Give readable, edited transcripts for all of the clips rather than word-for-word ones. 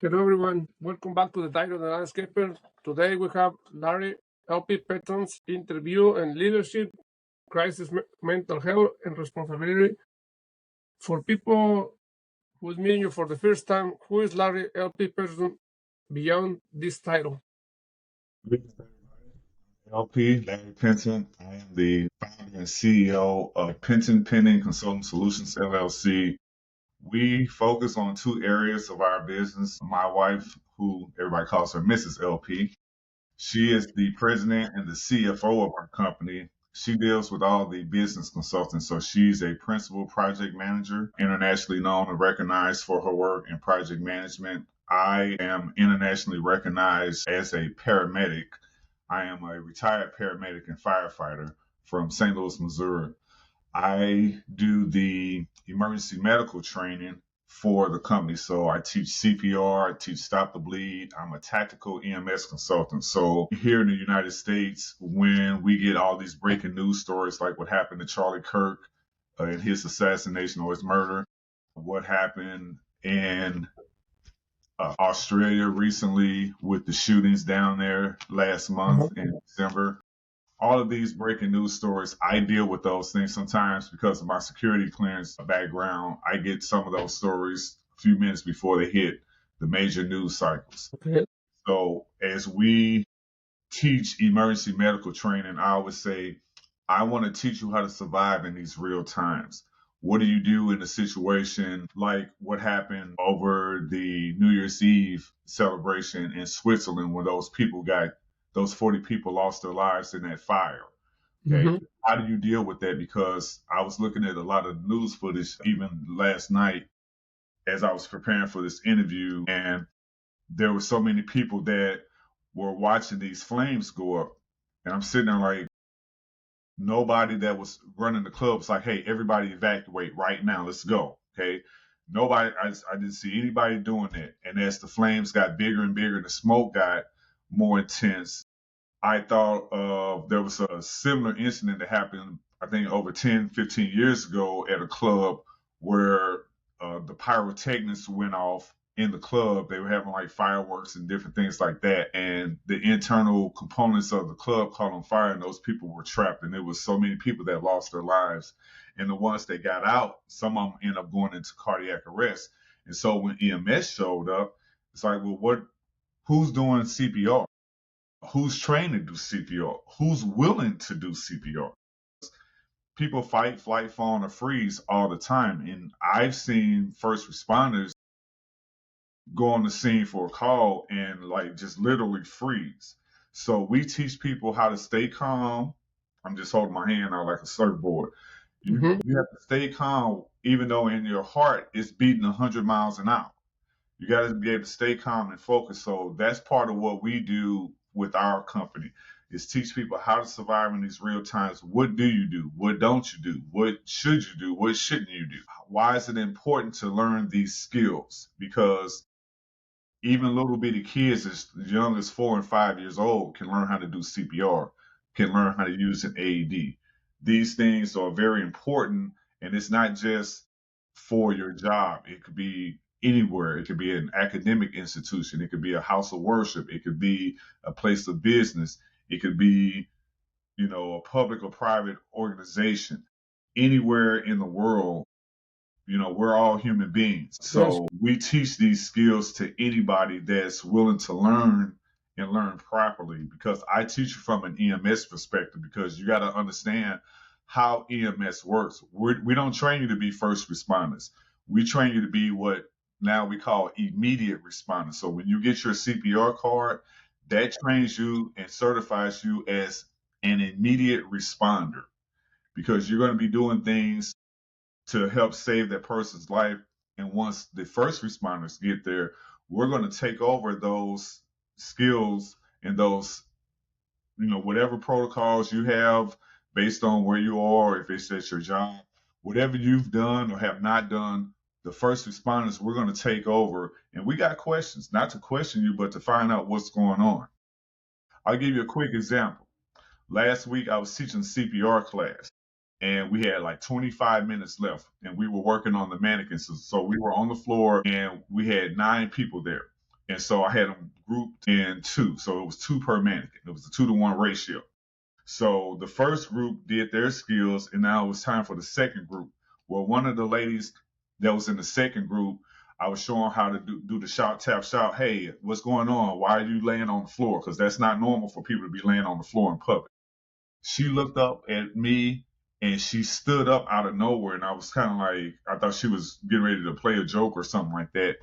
Hello, everyone. Welcome back to the Diary of the Landscaper. Today we have Larry LP Patton's interview and leadership, crisis, mental health, and responsibility. For people who's meeting you for the first time, who is Larry LP Patton beyond this title? Greetings, everybody. LP, Larry Penton. I am the founder and CEO of Penton Pending Consulting Solutions LLC. We focus on two areas of our business. My wife, who everybody calls her Mrs. LP, she is the president and the CFO of our company. She deals with all the business consultants. So she's a principal project manager, internationally known and recognized for her work in project management. I am internationally recognized as a paramedic. I am a retired paramedic and firefighter from St. Louis, Missouri. I do the emergency medical training for the company. So I teach CPR, I teach stop the bleed. I'm a tactical EMS consultant. So here in the United States, when we get all these breaking news stories like what happened to Charlie Kirk and his assassination or his murder, what happened in Australia recently with the shootings down there last month in December. All of these breaking news stories, I deal with those things sometimes because of my security clearance background. I get some of those stories a few minutes before they hit the major news cycles. Okay. So as we teach emergency medical training, I always say, I want to teach you how to survive in these real times. What do you do in a situation like what happened over the New Year's Eve celebration in Switzerland when those 40 people lost their lives in that fire? Okay. Mm-hmm. How do you deal with that? Because I was looking at a lot of news footage even last night as I was preparing for this interview, and there were so many people that were watching these flames go up. And I'm sitting there like, nobody that was running the club was like, hey, everybody evacuate right now. Let's go. Okay. Nobody, I didn't see anybody doing that. And as the flames got bigger and bigger and the smoke got more intense, I thought there was a similar incident that happened, I think, over 10, 15 years ago at a club where the pyrotechnics went off in the club. They were having like fireworks and different things like that. And the internal components of the club caught on fire and those people were trapped. And there was so many people that lost their lives. And the ones that got out, some of them ended up going into cardiac arrest. And so when EMS showed up, it's like, well, who's doing CPR? Who's trained to do CPR? Who's willing to do CPR? People fight, flight, fawn, or freeze all the time. And I've seen first responders go on the scene for a call and like just literally freeze. So we teach people how to stay calm. I'm just holding my hand out like a surfboard. Mm-hmm. You have to stay calm even though in your heart it's beating 100 miles an hour. You got to be able to stay calm and focus. So that's part of what we do with our company is teach people how to survive in these real times. What do you do? What don't you do? What should you do? What shouldn't you do? Why is it important to learn these skills? Because even little bitty kids as young as 4 and 5 years old can learn how to do CPR, can learn how to use an AED. These things are very important, and it's not just for your job. It could be anywhere. It could be an academic institution. It could be a house of worship. It could be a place of business. It could be, a public or private organization. Anywhere in the world, we're all human beings. Yes. So we teach these skills to anybody that's willing to learn and learn properly because I teach you from an EMS perspective because you got to understand how EMS works. We don't train you to be first responders. We train you to be what now we call immediate responders. So when you get your CPR card, that trains you and certifies you as an immediate responder because you're going to be doing things to help save that person's life. And once the first responders get there, we're going to take over those skills and those, whatever protocols you have based on where you are, if it's at your job, whatever you've done or have not done, the first responders, we're going to take over. And we got questions, not to question you, but to find out what's going on. I'll give you a quick example. Last week, I was teaching CPR class and we had like 25 minutes left and we were working on the mannequins. So we were on the floor and we had 9 people there. And so I had them grouped in two. So it was two per mannequin. It was a 2-to-1 ratio. So the first group did their skills, and now it was time for the second group. Well, one of the ladies that was in the second group, I was showing how to do the shout, tap, shout. Hey, what's going on? Why are you laying on the floor? Because that's not normal for people to be laying on the floor in public. She looked up at me and she stood up out of nowhere, and I was kind of like, I thought she was getting ready to play a joke or something like that.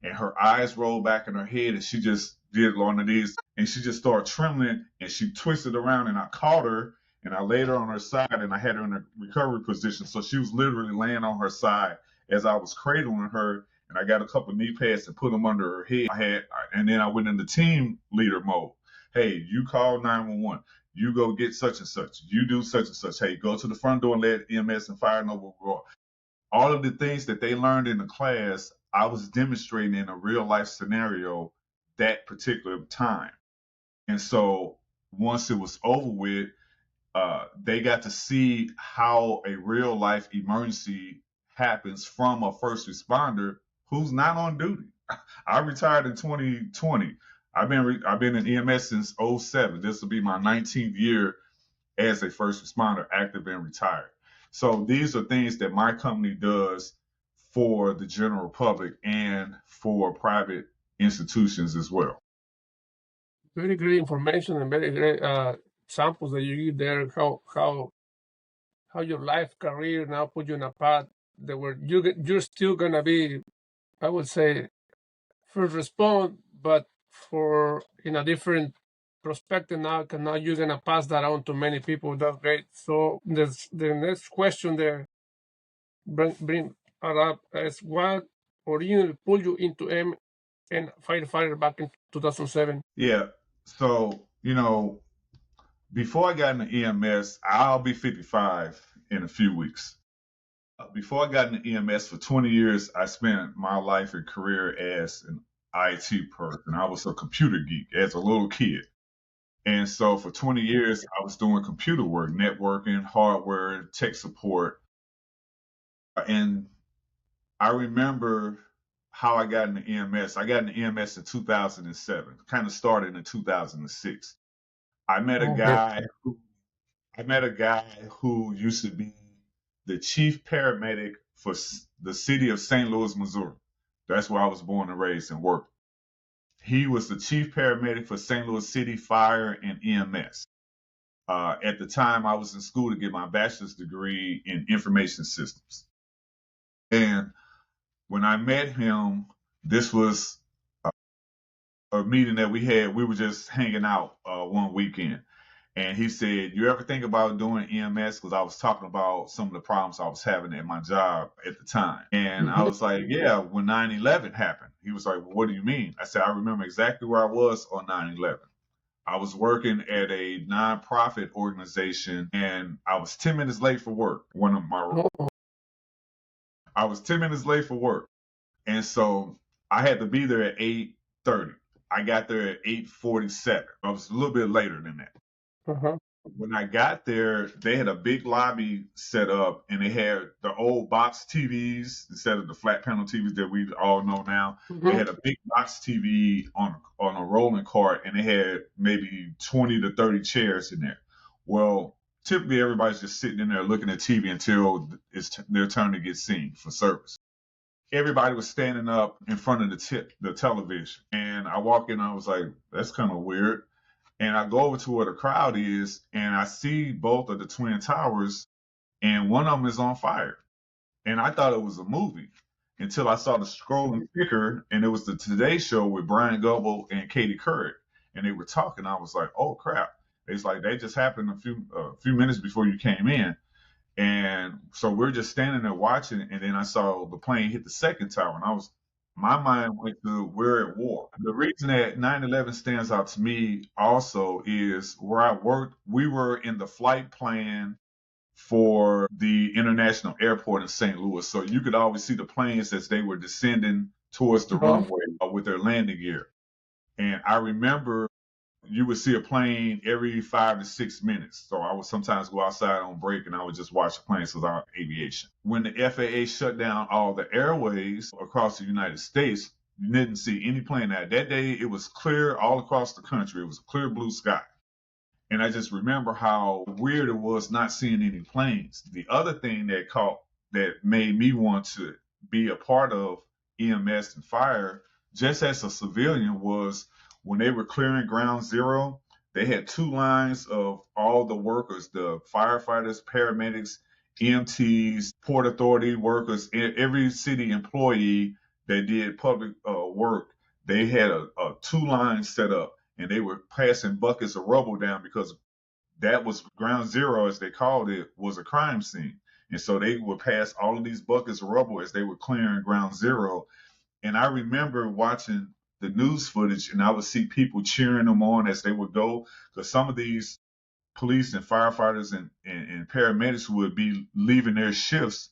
And her eyes rolled back in her head, and she just did one of these, and she just started trembling, and she twisted around, and I caught her, and I laid her on her side, and I had her in a recovery position. So she was literally laying on her side as I was cradling her, and I got a couple knee pads and put them under her head. And then I went into team leader mode. Hey, you call 911. You go get such and such. You do such and such. Hey, go to the front door and let EMS and fire know what we're on. All of the things that they learned in the class, I was demonstrating in a real life scenario that particular time. And so once it was over with, they got to see how a real life emergency happens from a first responder who's not on duty. I retired in 2020. I've been in EMS since '07. This will be my 19th year as a first responder, active and retired. So these are things that my company does for the general public and for private institutions as well. Very great information and very great samples that you give there. How your life career now put you in a path that where you're still gonna be, I would say, first respond, but for in a different perspective now. Because now you're gonna pass that on to many people. That's great. So the next question there bring up is what originally pulled you into and firefighter back in 2007. Yeah. So, before I got into EMS, I'll be 55 in a few weeks. Before I got into EMS for 20 years, I spent my life and career as an IT person. I was a computer geek as a little kid. And so for 20 years, I was doing computer work, networking, hardware, tech support. And I remember how I got into EMS. I got into EMS in 2007, kind of started in 2006. I met a guy who used to be the chief paramedic for the city of St. Louis, Missouri. That's where I was born and raised and worked. He was the chief paramedic for St. Louis City Fire and EMS. At the time, I was in school to get my bachelor's degree in information systems. And when I met him, this was a meeting that we had. We were just hanging out one weekend. And he said, you ever think about doing EMS? Because I was talking about some of the problems I was having at my job at the time. And I was like, yeah, when 9/11 happened. He was like, well, what do you mean? I said, I remember exactly where I was on 9/11. I was working at a nonprofit organization, and I was 10 minutes late for work. I was 10 minutes late for work. And so I had to be there at 8:30. I got there at 8:47. I was a little bit later than that. When I got there, they had a big lobby set up, and they had the old box TVs instead of the flat panel TVs that we all know now. They had a big box TV on a rolling cart, and they had maybe 20 to 30 chairs in there. Well, typically everybody's just sitting in there looking at TV until it's their turn to get seen for service. Everybody was standing up in front of the television, and I walk in, and I was like, that's kind of weird. And I go over to where the crowd is, and I see both of the Twin Towers, and one of them is on fire. And I thought it was a movie until I saw the scrolling ticker, and it was the Today Show with Brian Gobble and Katie Couric. And they were talking. I was like, oh, crap. It's like they just happened a few minutes before you came in. And so we're just standing there watching, and then I saw the plane hit the second tower, and my mind went to we're at war. The reason that 9/11 stands out to me also is where I worked, we were in the flight plan for the international airport in St. Louis. So you could always see the planes as they were descending towards the runway with their landing gear. And I remember you would see a plane every 5 to 6 minutes. So I would sometimes go outside on break and I would just watch the planes because I'm aviation. When the FAA shut down all the airways across the United States, You didn't see any plane. That day, it was clear all across the country. It was a clear blue sky. And I just remember how weird it was not seeing any planes. The other thing that made me want to be a part of EMS and fire, just as a civilian, was when they were clearing ground zero, they had two lines of all the workers, the firefighters, paramedics, EMTs, Port Authority workers, every city employee that did public work. They had a two lines set up, and they were passing buckets of rubble down because that was ground zero, as they called it, was a crime scene. And so they would pass all of these buckets of rubble as they were clearing ground zero. And I remember watching the news footage, and I would see people cheering them on as they would go, because some of these police and firefighters and paramedics would be leaving their shifts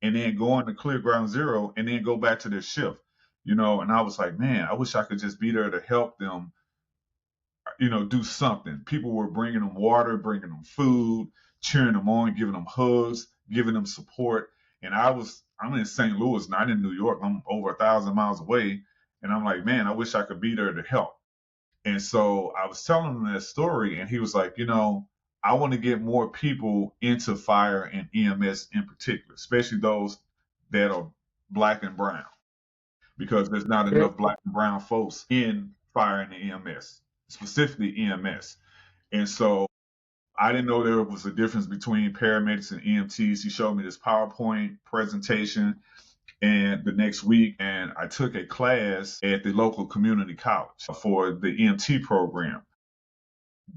and then going to clear ground zero and then go back to their shift, and I was like, man, I wish I could just be there to help them, do something. People were bringing them water, bringing them food, cheering them on, giving them hugs, giving them support. And I'm in St. Louis, not in New York. I'm over 1,000 miles away. And I'm like, man, I wish I could be there to help. And so I was telling him that story, and he was like, I want to get more people into fire and EMS in particular, especially those that are black and brown, because there's not enough black and brown folks in fire and EMS, specifically EMS. And so I didn't know there was a difference between paramedics and EMTs. He showed me this PowerPoint presentation, and the next week, and I took a class at the local community college for the EMT program.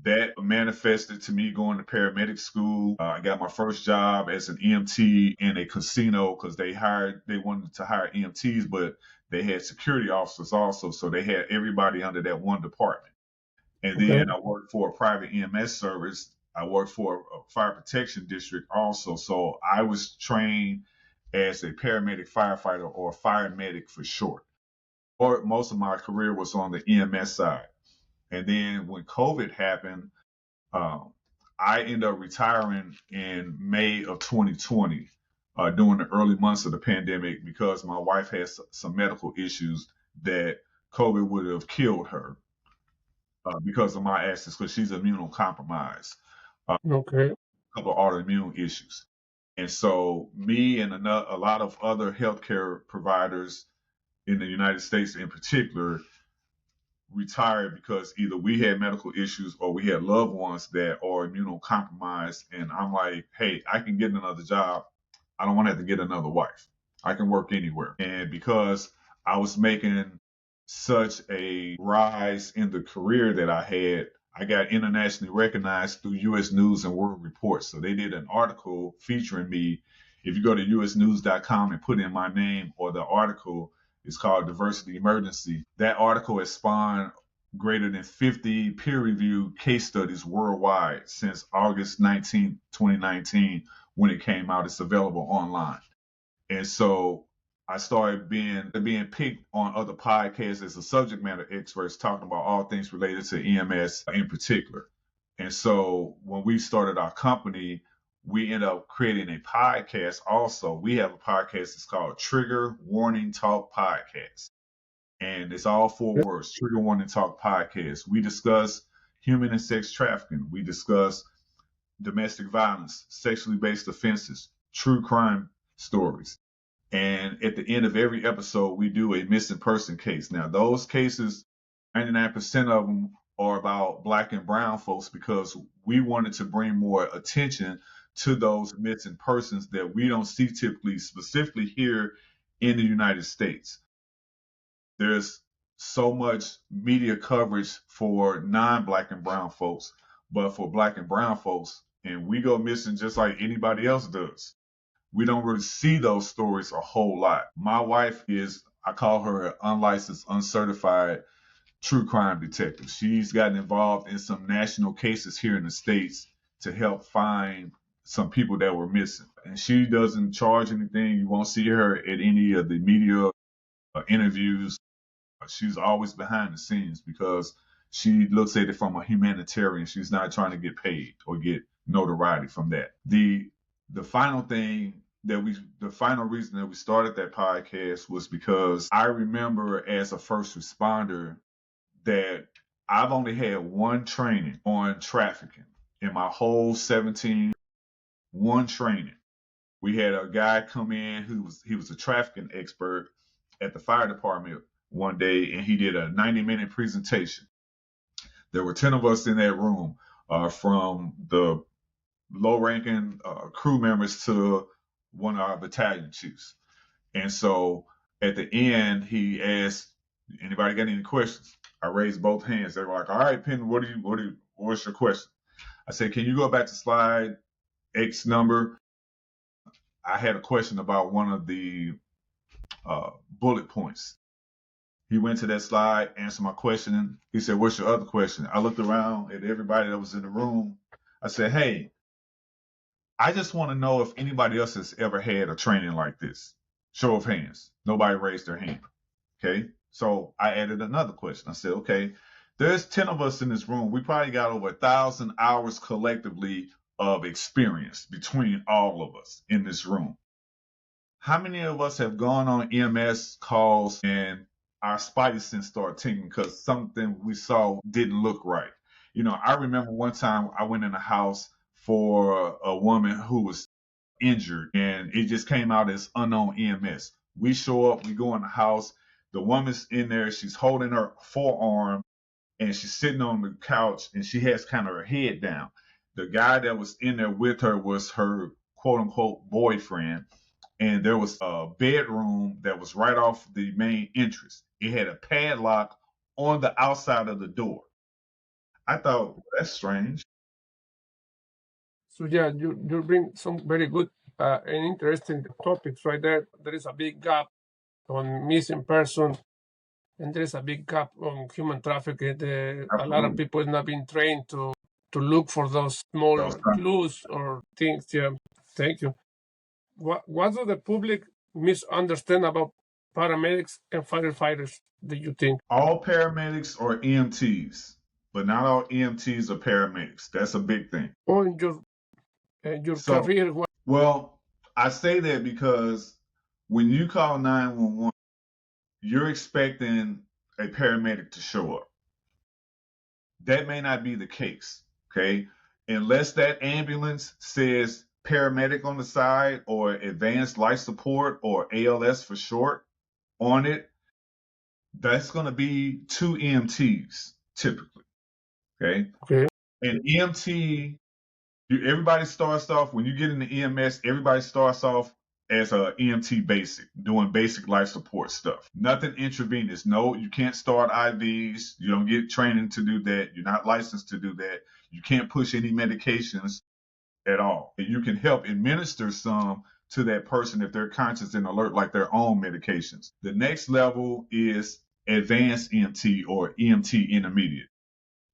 That manifested to me going to paramedic school. I got my first job as an EMT in a casino because they wanted to hire EMTs, but they had security officers also, so they had everybody under that one department. And then I worked for a private EMS service. I worked for a fire protection district also, so I was trained as a paramedic firefighter, or fire medic for short. Or most of my career was on the EMS side. And then when COVID happened, I ended up retiring in May of 2020 during the early months of the pandemic, because my wife had some medical issues that COVID would have killed her because of my actions, because she's immunocompromised. Okay. A couple of autoimmune issues. And so me and a lot of other healthcare providers in the United States in particular retired because either we had medical issues or we had loved ones that are immunocompromised. And I'm like, hey, I can get another job. I don't want to have to get another wife. I can work anywhere. And because I was making such a rise in the career that I had, I got internationally recognized through U.S. News and World Report. So they did an article featuring me. If you go to usnews.com and put in my name, or the article is called Diversity Emergency, that article has spawned greater than 50 peer-reviewed case studies worldwide since August 19, 2019, when it came out. It's available online. And so I started being picked on other podcasts as a subject matter expert, talking about all things related to EMS in particular. And so when we started our company, we ended up creating a podcast also. We have a podcast that's called Trigger Warning Talk Podcast. And it's all four words, Trigger Warning Talk Podcast. We discuss human and sex trafficking. We discuss domestic violence, sexually based offenses, true crime stories. And at the end of every episode, we do a missing person case. Now, those cases, 99% of them are about black and brown folks, because we wanted to bring more attention to those missing persons that we don't see typically, specifically here in the United States. There's so much media coverage for non-black and brown folks, but for black and brown folks, and we go missing just like anybody else does. We don't really see those stories a whole lot. My wife is, I call her an unlicensed, uncertified true crime detective. She's gotten involved in some national cases here in the States to help find some people that were missing. And she doesn't charge anything. You won't see her at any of the media interviews. She's always behind the scenes because she looks at it from a humanitarian. She's not trying to get paid or get notoriety from that. The final thing the final reason that we started that podcast was because I remember as a first responder that I've only had one training on trafficking in my whole 17, one training. We had a guy come in he was a trafficking expert at the fire department one day, and he did a 90-minute presentation. There were 10 of us in that room, from the low-ranking crew members to one of our battalion chiefs. And so at the end, he asked, "Anybody got any questions?" I raised both hands. They were like, "All right, Penn, what's your question?" I said, "Can you go back to slide X number?" I had a question about one of the bullet points. He went to that slide, answered my question. He said, "What's your other question?" I looked around at everybody that was in the room. I said, "Hey, I just want to know if anybody else has ever had a training like this. Show of hands." Nobody raised their hand. Okay. So I added another question. I said, "Okay, there's 10 of us in this room. We probably got over 1,000 hours collectively of experience between all of us in this room. How many of us have gone on EMS calls and our spidey sense started tingling because something we saw didn't look right?" I remember one time I went in a house for a woman who was injured, and it just came out as unknown EMS. We show up, we go in the house, the woman's in there, she's holding her forearm, and she's sitting on the couch, and she has kind of her head down. The guy that was in there with her was her quote unquote boyfriend, and there was a bedroom that was right off the main entrance. It had a padlock on the outside of the door. I thought, "Well, that's strange." So yeah, you bring some very good and interesting topics right there. There is a big gap on missing person, and there is a big gap on human trafficking. A lot of people have not been trained to look for those small clues or things. Yeah, thank you. What do the public misunderstand about paramedics and firefighters, do you think? All paramedics are EMTs, but not all EMTs are paramedics. That's a big thing. Or in your career? Well, I say that because when you call 911, you're expecting a paramedic to show up. That may not be the case, okay? Unless that ambulance says paramedic on the side or advanced life support or ALS for short on it, that's going to be 2 EMTs typically, okay? Okay. An EMT, everybody starts off, when you get into EMS, everybody starts off as a EMT basic, doing basic life support stuff. Nothing intravenous. No, you can't start IVs. You don't get training to do that. You're not licensed to do that. You can't push any medications at all. And you can help administer some to that person if they're conscious and alert, like their own medications. The next level is advanced EMT or EMT intermediate.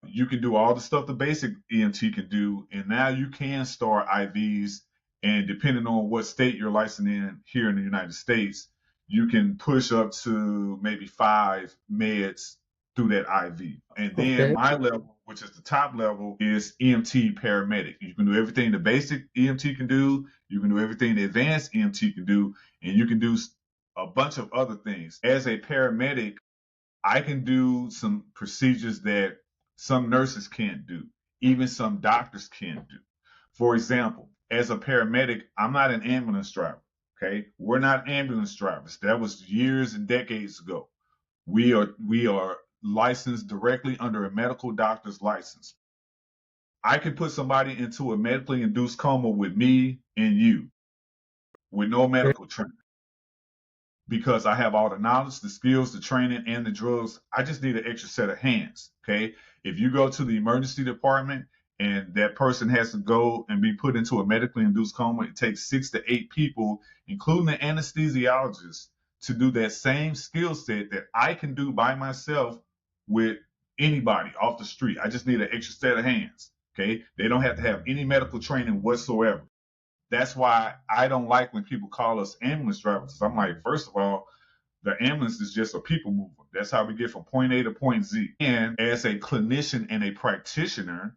You can do all the stuff the basic EMT can do, and now you can start IVs, and depending on what state you're licensed in here in the United States, you can push up to maybe 5 meds through that IV. And then my level, which is the top level, is EMT paramedic. You can do everything the basic EMT can do, you can do everything the advanced EMT can do, and you can do a bunch of other things. As a paramedic, I can do some procedures that some nurses can't do, even some doctors can't do. For example, as a paramedic, I'm not an ambulance driver, okay? We're not ambulance drivers. That was years and decades ago. We are licensed directly under a medical doctor's license. I can put somebody into a medically induced coma with me and you with no medical training, because I have all the knowledge, the skills, the training, and the drugs. I just need an extra set of hands, okay? If you go to the emergency department and that person has to go and be put into a medically induced coma, it takes 6 to 8 people, including the anesthesiologist, to do that same skill set that I can do by myself with anybody off the street. I just need an extra set of hands, okay? They don't have to have any medical training whatsoever. That's why I don't like when people call us ambulance drivers. I'm like, first of all, the ambulance is just a people mover. That's how we get from point A to point Z. And as a clinician and a practitioner,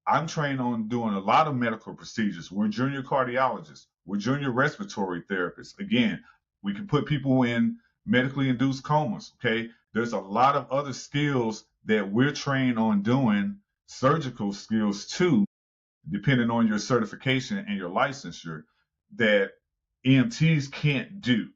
I'm trained on doing a lot of medical procedures. We're junior cardiologists. We're junior respiratory therapists. Again, we can put people in medically induced comas. Okay. There's a lot of other skills that we're trained on doing, surgical skills too, depending on your certification and your licensure, that EMTs can't do.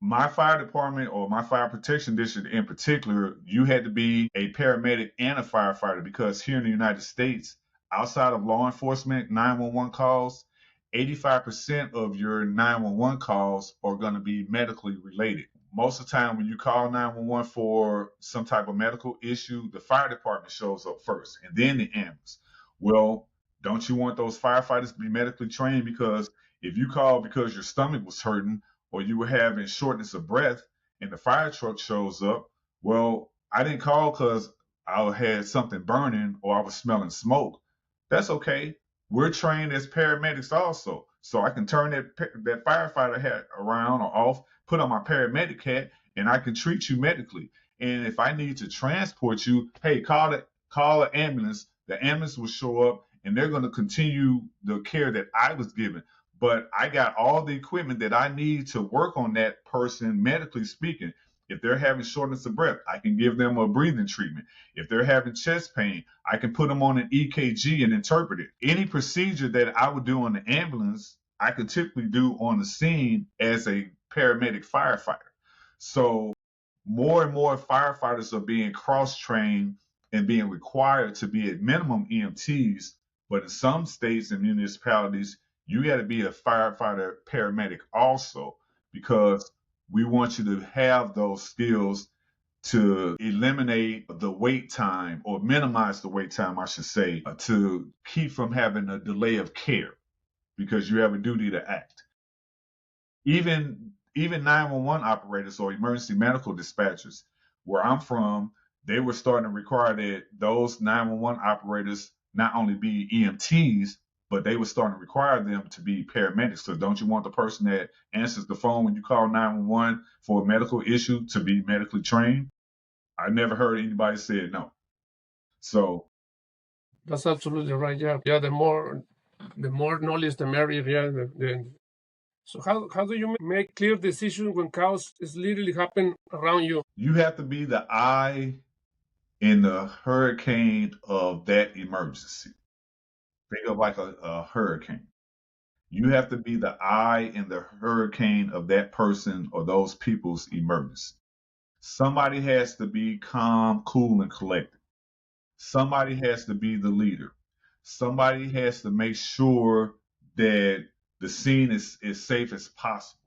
My fire department, or my fire protection district in particular, you had to be a paramedic and a firefighter, because here in the United States, outside of law enforcement 911 calls, 85% of your 911 calls are going to be medically related. Most of the time when you call 911 for some type of medical issue, the fire department shows up first and then the ambulance. Well, don't you want those firefighters to be medically trained? Because if you call because your stomach was hurting, or you were having shortness of breath and the fire truck shows up, well, I didn't call because I had something burning or I was smelling smoke. That's okay. We're trained as paramedics also. So I can turn that firefighter hat around or off, put on my paramedic hat, and I can treat you medically. And if I need to transport you, hey, call an ambulance. The ambulance will show up and they're going to continue the care that I was given. But I got all the equipment that I need to work on that person, medically speaking. If they're having shortness of breath, I can give them a breathing treatment. If they're having chest pain, I can put them on an EKG and interpret it. Any procedure that I would do on the ambulance, I could typically do on the scene as a paramedic firefighter. So more and more firefighters are being cross-trained and being required to be at minimum EMTs. But in some states and municipalities, you got to be a firefighter paramedic also, because we want you to have those skills to eliminate the wait time, or minimize the wait time, I should say, to keep from having a delay of care, because you have a duty to act. Even 911 operators or emergency medical dispatchers, where I'm from, they were starting to require that those 911 operators not only be EMTs, but they were starting to require them to be paramedics. So don't you want the person that answers the phone when you call 911 for a medical issue to be medically trained? I never heard anybody say no. So that's absolutely right. Yeah. The more knowledge, the merrier. Yeah. So how do you make clear decisions when chaos is literally happening around you? You have to be the eye in the hurricane of that emergency. Think of like a hurricane. You have to be the eye in the hurricane of that person or those people's emergency. Somebody has to be calm, cool, and collected. Somebody has to be the leader. Somebody has to make sure that the scene is as safe as possible.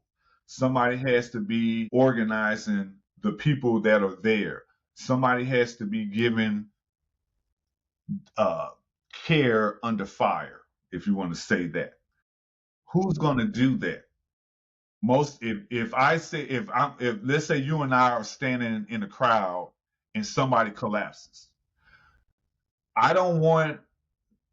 Somebody has to be organizing the people that are there. Somebody has to be giving uh, care under fire, if you want to say that. Who's going to do that? If let's say you and I are standing in a crowd and somebody collapses, I don't want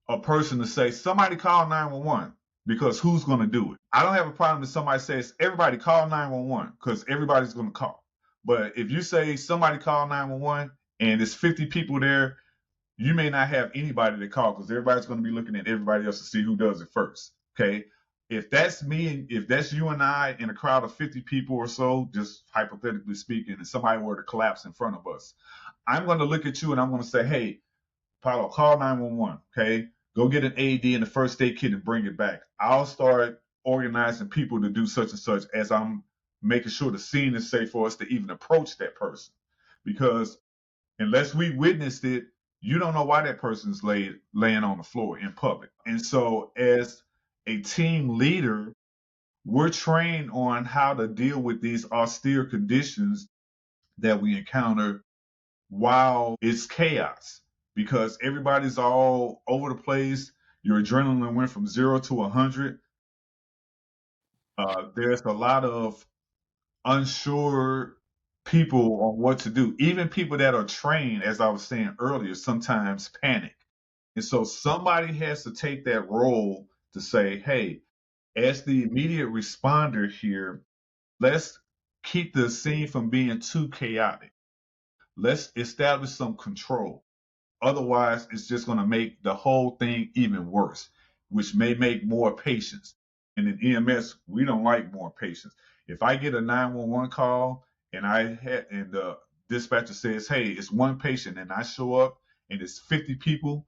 a person to say somebody call 911, because who's going to do it? I don't have a problem if somebody says everybody call 911, because everybody's going to call. But if you say somebody call 911 and there's 50 people there, you may not have anybody to call, because everybody's going to be looking at everybody else to see who does it first. Okay. If that's me, if that's you and I in a crowd of 50 people or so, just hypothetically speaking, and somebody were to collapse in front of us, I'm going to look at you and I'm going to say, hey, Apolo, call 911. Okay. Go get an AED and a first aid kit and bring it back. I'll start organizing people to do such and such as I'm making sure the scene is safe for us to even approach that person. Because unless we witnessed it, you don't know why that person's laying on the floor in public. And so as a team leader, we're trained on how to deal with these austere conditions that we encounter while it's chaos, because everybody's all over the place. Your adrenaline went from 0 to 100. There's a lot of unsure people on what to do. Even people that are trained, as I was saying earlier, sometimes panic. And so somebody has to take that role to say, hey, as the immediate responder here, let's keep the scene from being too chaotic. Let's establish some control. Otherwise, it's just going to make the whole thing even worse, which may make more patients. And in EMS, we don't like more patients. If I get a 911 call and the dispatcher says, "Hey, it's one patient," and I show up and it's 50 people,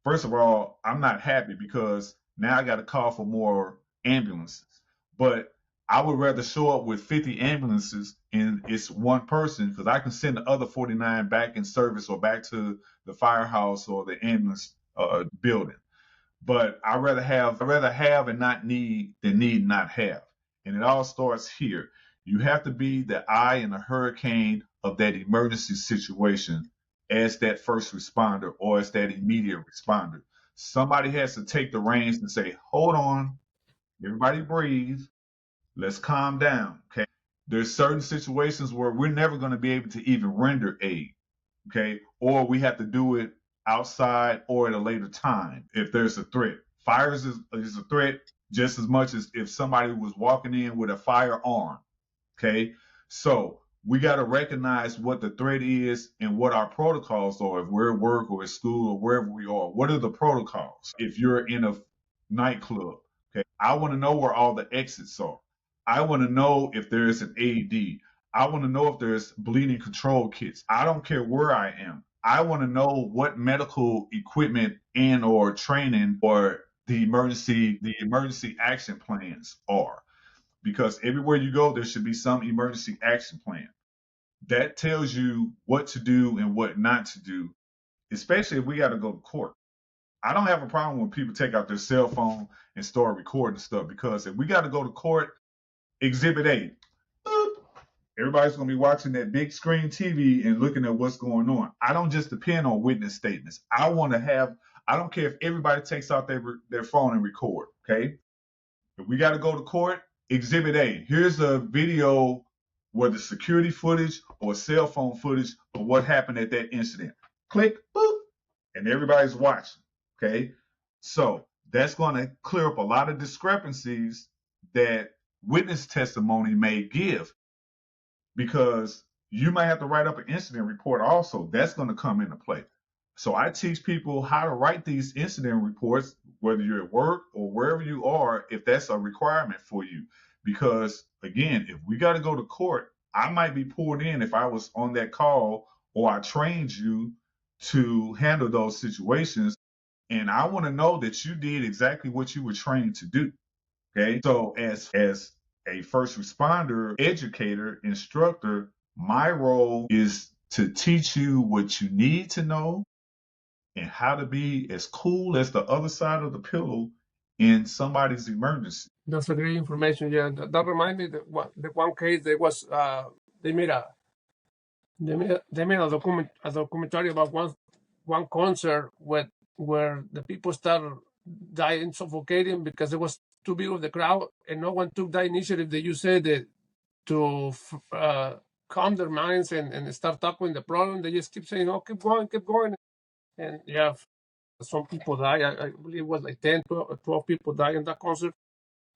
first of all, I'm not happy because now I got to call for more ambulances. But I would rather show up with 50 ambulances and it's one person because I can send the other 49 back in service or back to the firehouse or the ambulance building. But I rather have and not need than need not have. And it all starts here. You have to be the eye in the hurricane of that emergency situation as that first responder or as that immediate responder. Somebody has to take the reins and say, hold on, everybody breathe, let's calm down. Okay. There's certain situations where we're never going to be able to even render aid. Okay. Or we have to do it outside or at a later time if there's a threat. Fires is a threat just as much as if somebody was walking in with a firearm. Okay. So we got to recognize what the threat is and what our protocols are. If we're at work or at school or wherever we are, what are the protocols? If you're in a nightclub, okay, I want to know where all the exits are. I want to know if there's an AED. I want to know if there's bleeding control kits. I don't care where I am. I want to know what medical equipment and or training or the emergency action plans are. Because everywhere you go, there should be some emergency action plan. That tells you what to do and what not to do, especially if we got to go to court. I don't have a problem when people take out their cell phone and start recording stuff because if we got to go to court, Exhibit A, everybody's going to be watching that big screen TV and looking at what's going on. I don't just depend on witness statements. I don't care if everybody takes out their phone and record, okay? If we got to go to court, Exhibit A, here's a video, whether security footage or cell phone footage of what happened at that incident. Click, boop, and everybody's watching, okay? So that's going to clear up a lot of discrepancies that witness testimony may give because you might have to write up an incident report also. That's going to come into play. So I teach people how to write these incident reports, whether you're at work or wherever you are, if that's a requirement for you. Because again, if we got to go to court, I might be pulled in if I was on that call or I trained you to handle those situations. And I want to know that you did exactly what you were trained to do. Okay. So as a first responder, educator, instructor, my role is to teach you what you need to know and how to be as cool as the other side of the pillow in somebody's emergency. That's a great information. Yeah, that reminded me that the one case there was they made a documentary about one concert where the people started dying, suffocating because it was too big of the crowd, and no one took that initiative that you said that to calm their minds and start tackling the problem. They just keep saying, "Oh, keep going," and yeah, some people die. I believe it was like 10, 12 people died in that concert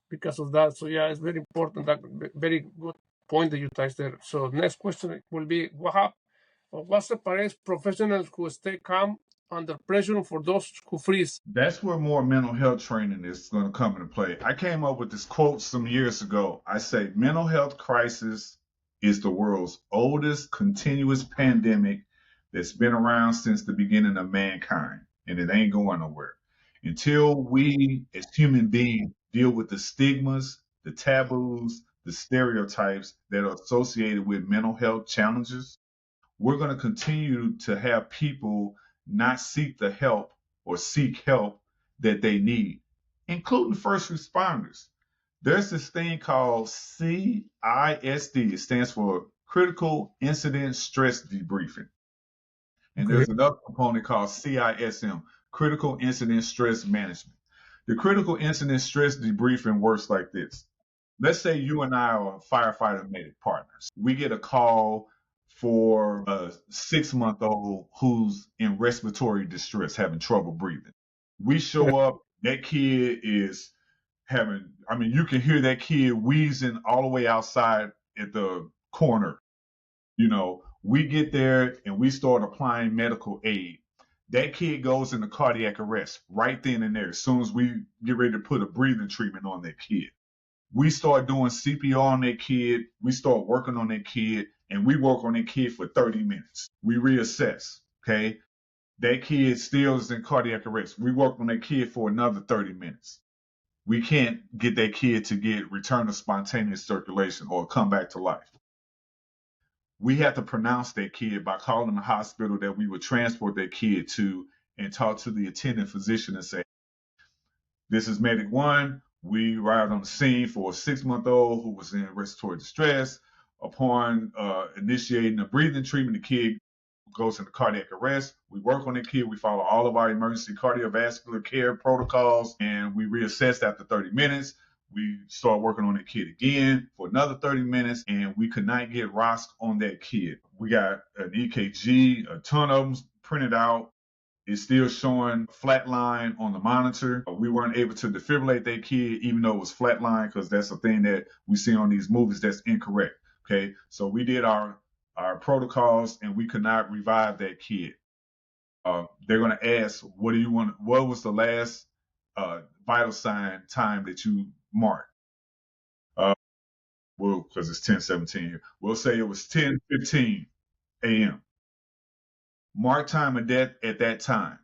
because of that. So yeah, it's very important. That very good point that you touched there. So next question will be, what separates professionals who stay calm under pressure for those who freeze? That's where more mental health training is going to come into play. I came up with this quote some years ago. I say, mental health crisis is the world's oldest continuous pandemic that's been around since the beginning of mankind, and it ain't going nowhere. Until we, as human beings, deal with the stigmas, the taboos, the stereotypes that are associated with mental health challenges, we're going to continue to have people not seek the help or seek help that they need, including first responders. There's this thing called CISD. It stands for Critical Incident Stress Debriefing. And Okay. there's another component called CISM, Critical Incident Stress Management. The Critical Incident Stress Debriefing works like this. Let's say you and I are firefighter medic partners. We get a call for a 6-month-old who's in respiratory distress, having trouble breathing. We show up, that kid is you can hear that kid wheezing all the way outside at the corner. We get there and we start applying medical aid. That kid goes into cardiac arrest right then and there. As soon as we get ready to put a breathing treatment on that kid, we start doing CPR on that kid. We start working on that kid, and we work on that kid for 30 minutes. We reassess. Okay. That kid still is in cardiac arrest. We work on that kid for another 30 minutes. We can't get that kid to get return to spontaneous circulation or come back to life. We have to pronounce that kid by calling the hospital that we would transport that kid to and talk to the attending physician and say, this is medic 1. We arrived on the scene for a 6-month-old who was in respiratory distress. Upon initiating a breathing treatment, the kid goes into cardiac arrest. We work on the kid. We follow all of our emergency cardiovascular care protocols, and we reassess after 30 minutes. We start working on the kid again for another 30 minutes, and we could not get ROSC on that kid. We got an EKG, a ton of them printed out. It's still showing flatline on the monitor. We weren't able to defibrillate that kid, even though it was flatline, because that's a thing that we see on these movies that's incorrect. Okay, so we did our protocols, and we could not revive that kid. They're going to ask, what do you want? What was the last vital sign time that you marked? Well, because it's 10:17 here. We'll say it was 10:15 a.m. Mark time of death at that time.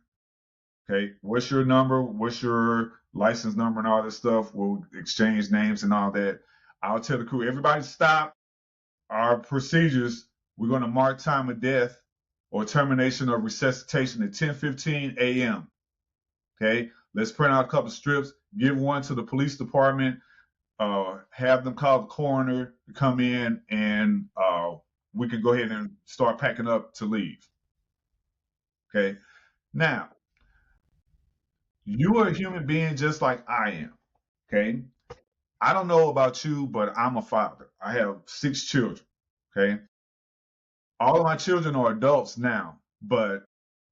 Okay, what's your number? What's your license number and all this stuff? We'll exchange names and all that. I'll tell the crew, everybody stop. Our procedures, we're going to mark time of death or termination of resuscitation at 10:15 a.m. Okay, let's print out a couple of strips, give one to the police department, have them call the coroner to come in, and we can go ahead and start packing up to leave. Okay, now, you are a human being just like I am. Okay, I don't know about you, but I'm a father. I have 6 children. Okay, all of my children are adults now, but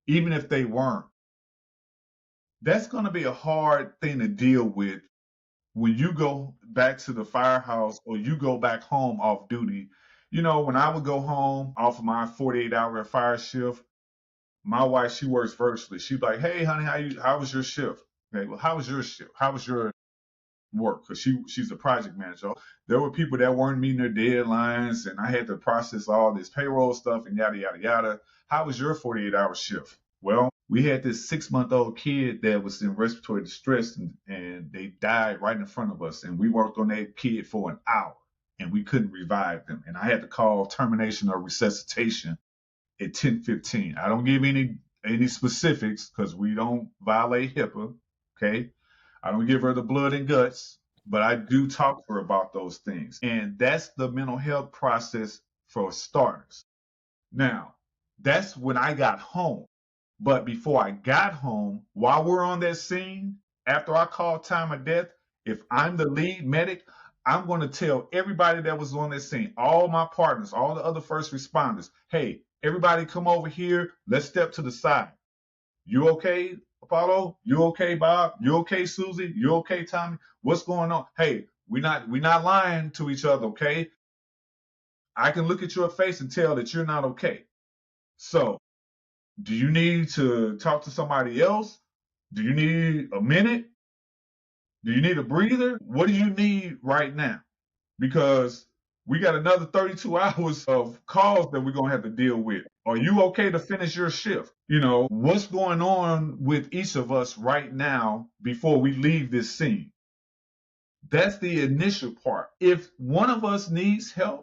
even if they weren't, that's going to be a hard thing to deal with when you go back to the firehouse or you go back home off duty. You know, when I would go home off of my 48-hour fire shift, my wife, she works virtually. She'd be like, hey, honey, how was your shift? Okay, well, how was your shift? How was your work? Because she's a project manager. There were people that weren't meeting their deadlines, and I had to process all this payroll stuff and yada, yada, yada. How was your 48-hour shift? Well, we had this 6-month-old kid that was in respiratory distress, and they died right in front of us. And we worked on that kid for an hour, and we couldn't revive them. And I had to call termination or resuscitation at 10:15. I don't give any specifics because we don't violate HIPAA. Okay, I don't give her the blood and guts, but I do talk to her about those things. And that's the mental health process for starters. Now, that's when I got home. But before I got home, while we're on that scene, after I call time of death, if I'm the lead medic, I'm going to tell everybody that was on that scene, all my partners, all the other first responders, hey, everybody come over here. Let's step to the side. You okay, Apolo? You okay, Bob? You okay, Susie? You okay, Tommy? What's going on? Hey, we're not lying to each other, okay? I can look at your face and tell that you're not okay. So, do you need to talk to somebody else? Do you need a minute? Do you need a breather? What do you need right now? Because we got another 32 hours of calls that we're going to have to deal with. Are you okay to finish your shift? You know, what's going on with each of us right now before we leave this scene? That's the initial part. If one of us needs help,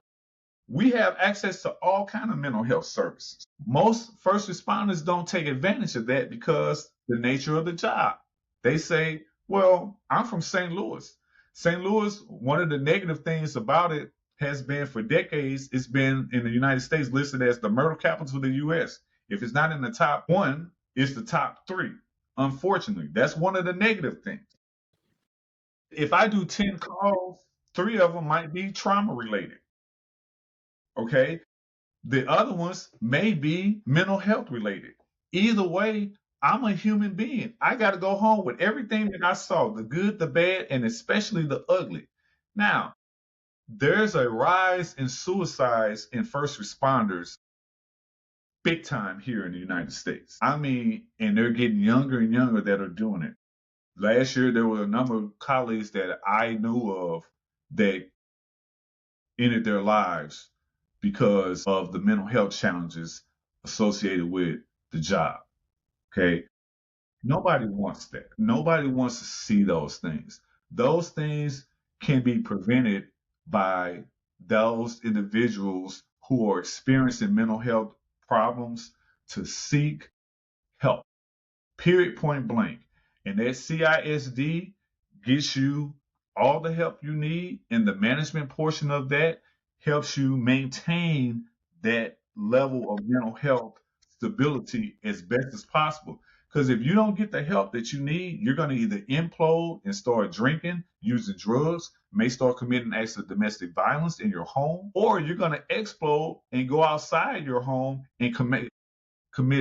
we have access to all kinds of mental health services. Most first responders don't take advantage of that because the nature of the job. They say, well, I'm from St. Louis. St. Louis, one of the negative things about it has been for decades, it's been in the United States listed as the murder capital of the U.S. If it's not in the top 1, it's the top 3. Unfortunately, that's one of the negative things. If I do 10 calls, 3 of them might be trauma related. Okay. The other ones may be mental health related. Either way, I'm a human being. I got to go home with everything that I saw, the good, the bad, and especially the ugly. Now, there's a rise in suicides in first responders big time here in the United States. I mean, and they're getting younger and younger that are doing it. Last year, there were a number of colleagues that I knew of that ended their lives because of the mental health challenges associated with the job. Okay. Nobody wants that. Nobody wants to see those things. Those things can be prevented by those individuals who are experiencing mental health problems to seek help. Period, point blank. And that CISD gets you all the help you need, and the management portion of that helps you maintain that level of mental health stability as best as possible. Because if you don't get the help that you need, you're going to either implode and start drinking, using drugs, may start committing acts of domestic violence in your home, or you're going to explode and go outside your home and commit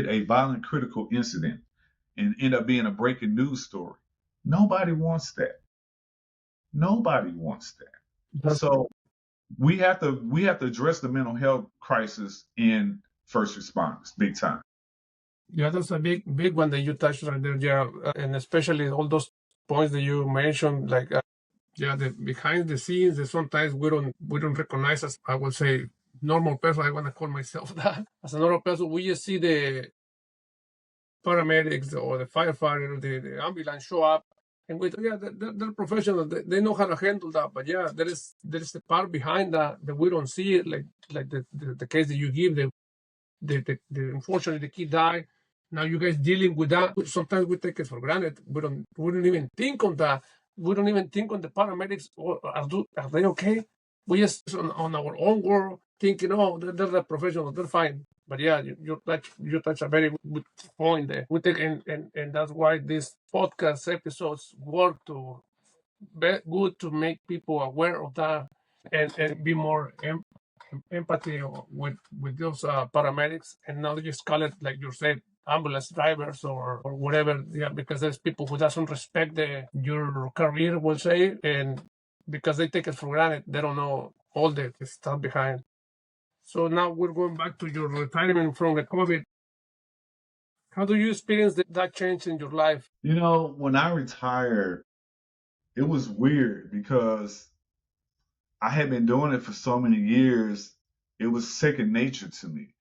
a violent critical incident and end up being a breaking news story. Nobody wants that. Nobody wants that. That's, So we have to address the mental health crisis in first responders, big time. yeah, that's a big one that you touched right there, yeah, and especially all those points that you mentioned, like yeah, the behind the scenes that sometimes we don't recognize as, I would say, normal person. I want to call myself that as a normal person. We just see the paramedics or the firefighter, the ambulance show up, and we yeah, they're professional. They know how to handle that. But yeah, there is the part behind that we don't see it, like the case that you give, the unfortunately the kid died. Now you guys dealing with that. Sometimes we take it for granted. We don't even think on that. We don't even think on the paramedics. Or are they okay? We just on our own world thinking, oh, they're the professionals, they're fine. But yeah, you touch a very good point there. We take and that's why these podcast episodes work to be good to make people aware of that and be more empathy with those paramedics, and not just call it, like you said, ambulance drivers or whatever. Yeah, because there's people who doesn't respect your career, we'll say, and because they take it for granted, they don't know all the stuff behind. So now we're going back to your retirement from the COVID. How do you experience that change in your life? You know, when I retired, it was weird because I had been doing it for so many years. It was second nature to me.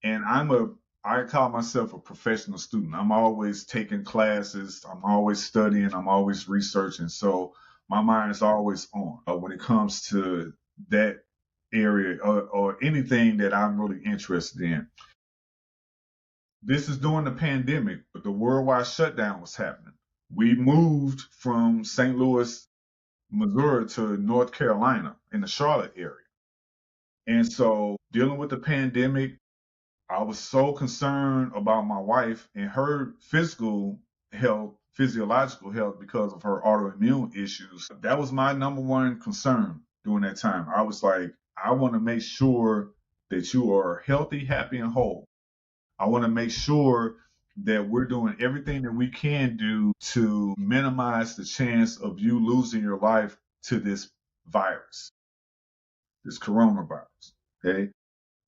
And I call myself a professional student. I'm always taking classes. I'm always studying. I'm always researching. So my mind is always on when it comes to that area or anything that I'm really interested in. This is during the pandemic, but the worldwide shutdown was happening. We moved from St. Louis, Missouri to North Carolina in the Charlotte area. And so dealing with the pandemic, I was so concerned about my wife and her physiological health because of her autoimmune issues. That was my number one concern during that time. I was like, I want to make sure that you are healthy, happy, and whole. I want to make sure that we're doing everything that we can do to minimize the chance of you losing your life to this virus, this coronavirus. Okay.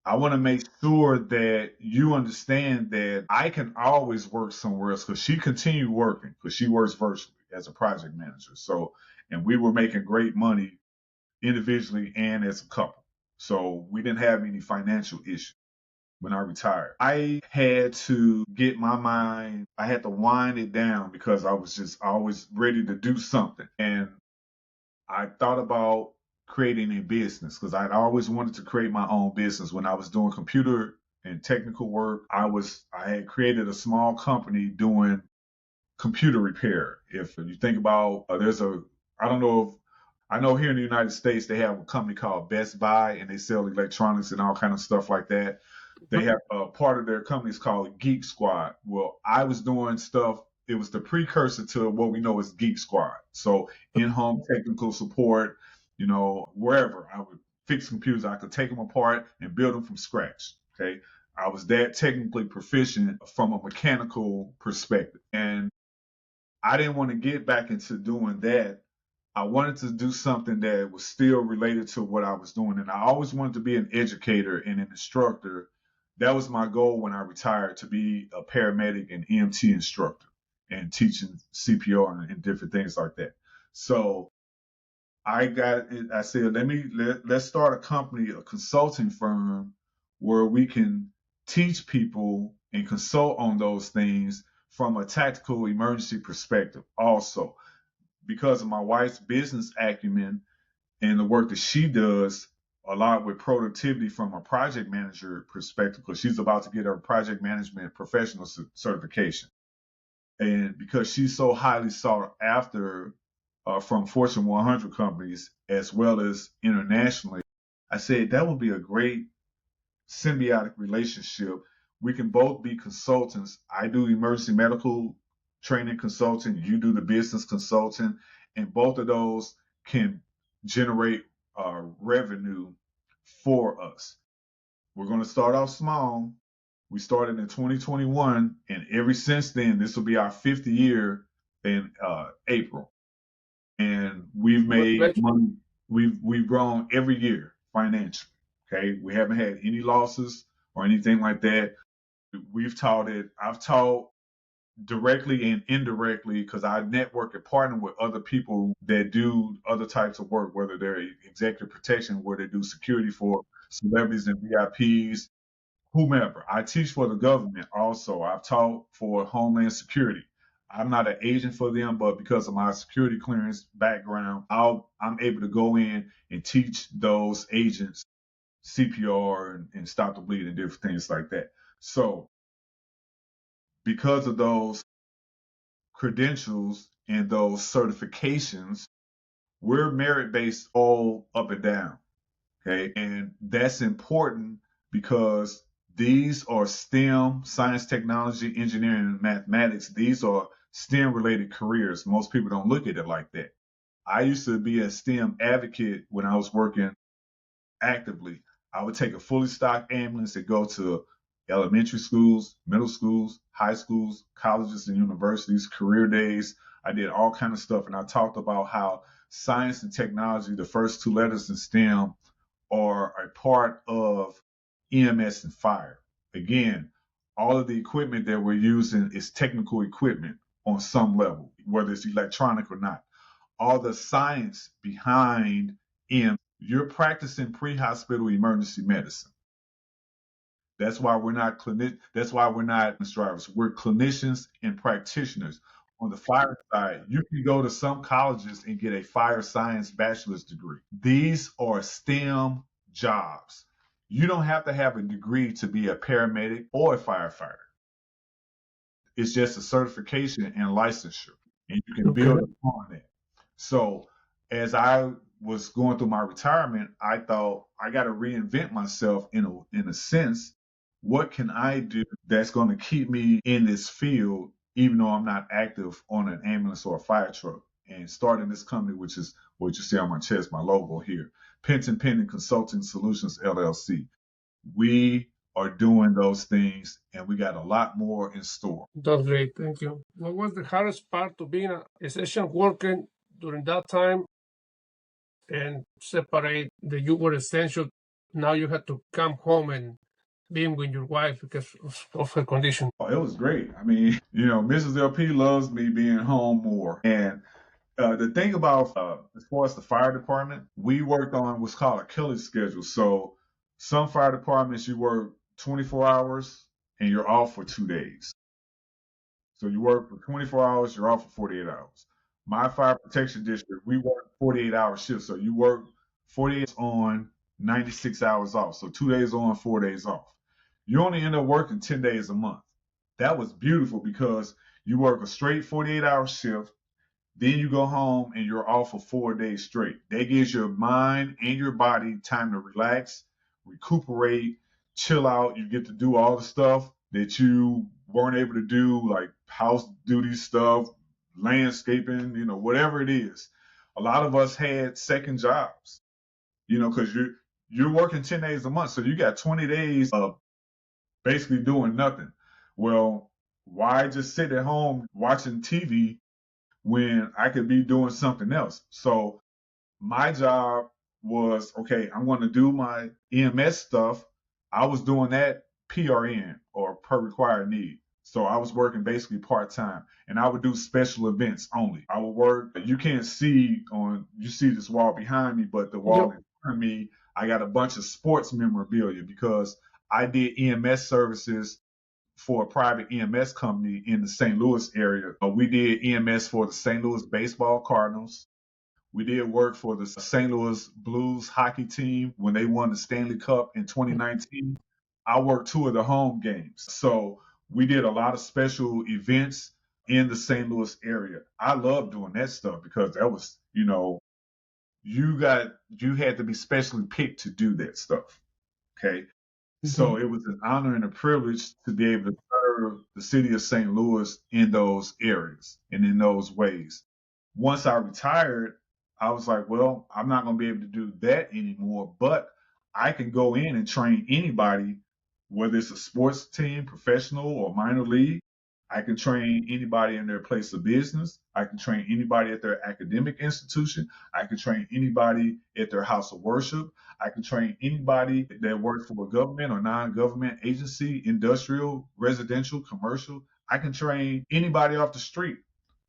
I want to make sure that you understand that I can always work somewhere else, because she continued working because she works virtually as a project manager. So, and we were making great money individually and as a couple. So we didn't have any financial issues when I retired. I had to get my mind, I had to wind it down because I was always ready to do something. And I thought about creating a business because I'd always wanted to create my own business. When I was doing computer and technical work, I had created a small company doing computer repair. If you think about, I know here in the United States, they have a company called Best Buy, and they sell electronics and all kind of stuff like that. They have a part of their company is called Geek Squad. Well, I was doing stuff. It was the precursor to what we know as Geek Squad. So in-home technical support, wherever I would fix computers, I could take them apart and build them from scratch. Okay. I was that technically proficient from a mechanical perspective. And I didn't want to get back into doing that. I wanted to do something that was still related to what I was doing. And I always wanted to be an educator and an instructor that was my goal when I retired, to be a paramedic and EMT instructor and teaching CPR and different things like that. So I said, let's start a company, a consulting firm where we can teach people and consult on those things from a tactical emergency perspective. Also, because of my wife's business acumen and the work that she does a lot with productivity from a project manager perspective, because she's about to get her project management professional certification. And because she's so highly sought after from Fortune 100 companies as well as internationally, I said that would be a great symbiotic relationship. We can both be consultants. I do emergency medical training consulting, you do the business consulting, and both of those can generate revenue for us. We're going to start off small. We started in 2021, and ever since then, this will be our fifth year in April, and we've made money. We've grown every year financially. Okay, we haven't had any losses or anything like that. We've taught it. I've taught directly and indirectly because I network and partner with other people that do other types of work, whether they're executive protection, where they do security for celebrities and VIPs, whomever. I teach for the government also. I've taught for Homeland Security. I'm not an agent for them, but because of my security clearance background, I'm able to go in and teach those agents CPR and stop the bleed and different things like that. So because of those credentials and those certifications, we're merit based all up and down. Okay. And that's important because these are STEM, science, technology, engineering, and mathematics. These are STEM related careers. Most people don't look at it like that. I used to be a STEM advocate when I was working actively. I would take a fully stocked ambulance and go to elementary schools, middle schools, high schools, colleges and universities, career days. I did all kind of stuff, and I talked about how science and technology, the first two letters in STEM, are a part of EMS and fire. Again, all of the equipment that we're using is technical equipment on some level, whether it's electronic or not. All the science behind EMS, you're practicing pre-hospital emergency medicine. That's why we're not That's why we're not drivers. We're clinicians and practitioners. On the fire side, you can go to some colleges and get a fire science bachelor's degree. These are STEM jobs. You don't have to have a degree to be a paramedic or a firefighter. It's just a certification and licensure, and you can build upon that. So, as I was going through my retirement, I thought I got to reinvent myself in a sense. What can I do that's going to keep me in this field, even though I'm not active on an ambulance or a fire truck? And starting this company, which is what you see on my chest, my logo here, Penton Pending Consulting Solutions LLC. We are doing those things, and we got a lot more in store. That's great. Thank you. What was the hardest part of being a essential worker during that time and separate that you were essential? Now you had to come home and being with your wife because of her condition. Oh, it was great. I mean, Mrs. LP loves me being home more. And the thing about, as far as the fire department, we worked on what's called a killer schedule. So some fire departments, you work 24 hours and you're off for 2 days. So you work for 24 hours, you're off for 48 hours. My fire protection district, we work 48-hour shifts. So you work 48 on, 96 hours off. So 2 days on, 4 days off. You only end up working 10 days a month. That was beautiful because you work a straight 48-hour shift. Then you go home and you're off for 4 days straight. That gives your mind and your body time to relax, recuperate, chill out. You get to do all the stuff that you weren't able to do, like house duty stuff, landscaping, whatever it is. A lot of us had second jobs, because you're working 10 days a month. So you got 20 days of basically doing nothing. Well, why just sit at home watching TV when I could be doing something else? So my job was, okay, I'm going to do my EMS stuff. I was doing that PRN or per required need. So I was working basically part time, and I would do special events only. I would work. You can't see you see this wall behind me, but the wall Yep. in front of me, I got a bunch of sports memorabilia because I did EMS services for a private EMS company in the St. Louis area. We did EMS for the St. Louis Baseball Cardinals. We did work for the St. Louis Blues hockey team when they won the Stanley Cup in 2019. I worked two of the home games. So we did a lot of special events in the St. Louis area. I love doing that stuff because that was, you had to be specially picked to do that stuff. Okay. So it was an honor and a privilege to be able to serve the city of St. Louis in those areas and in those ways. Once I retired, I was like, well, I'm not going to be able to do that anymore, but I can go in and train anybody, whether it's a sports team, professional or minor league. I can train anybody in their place of business. I can train anybody at their academic institution. I can train anybody at their house of worship. I can train anybody that works for a government or non-government agency, industrial, residential, commercial. I can train anybody off the street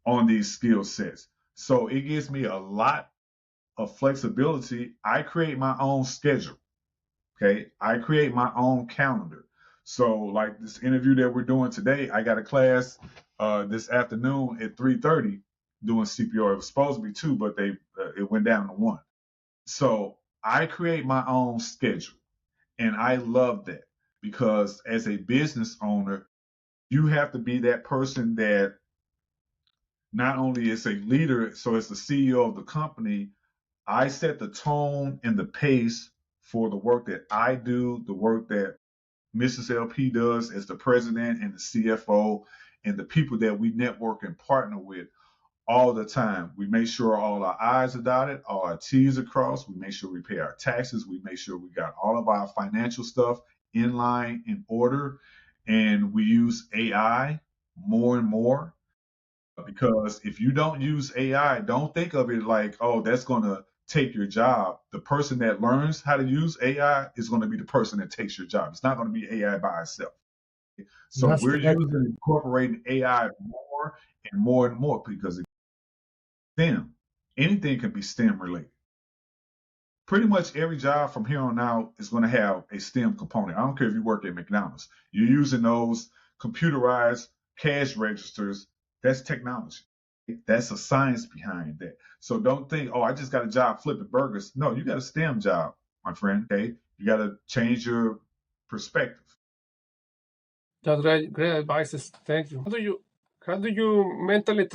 on these skill sets. So it gives me a lot of flexibility. I create my own schedule. Okay. I create my own calendar. So like this interview that we're doing today, I got a class this afternoon at 3:30 doing CPR. It was supposed to be 2, but it went down to 1. So I create my own schedule, and I love that because as a business owner, you have to be that person that not only is a leader, so as the CEO of the company, I set the tone and the pace for the work that I do, the work that Mrs. LP does as the president and the CFO, and the people that we network and partner with all the time. We make sure all our I's are dotted, all our T's are crossed. We make sure we pay our taxes. We make sure we got all of our financial stuff in line, in order. And we use AI more and more because if you don't use AI, don't think of it like, oh, that's going to take your job. The person that learns how to use AI is going to be the person that takes your job. It's not going to be AI by itself. So That's we're correct. using incorporating AI more and more and more because it's STEM. Anything can be STEM related. Pretty much every job from here on out is going to have a STEM component. I don't care if you work at McDonald's. You're using those computerized cash registers. That's technology. That's a science behind that. So don't think, oh, I just got a job flipping burgers. No, you got a STEM job, my friend. Okay, you got to change your perspective. That's great advices. Thank you. How do you mentally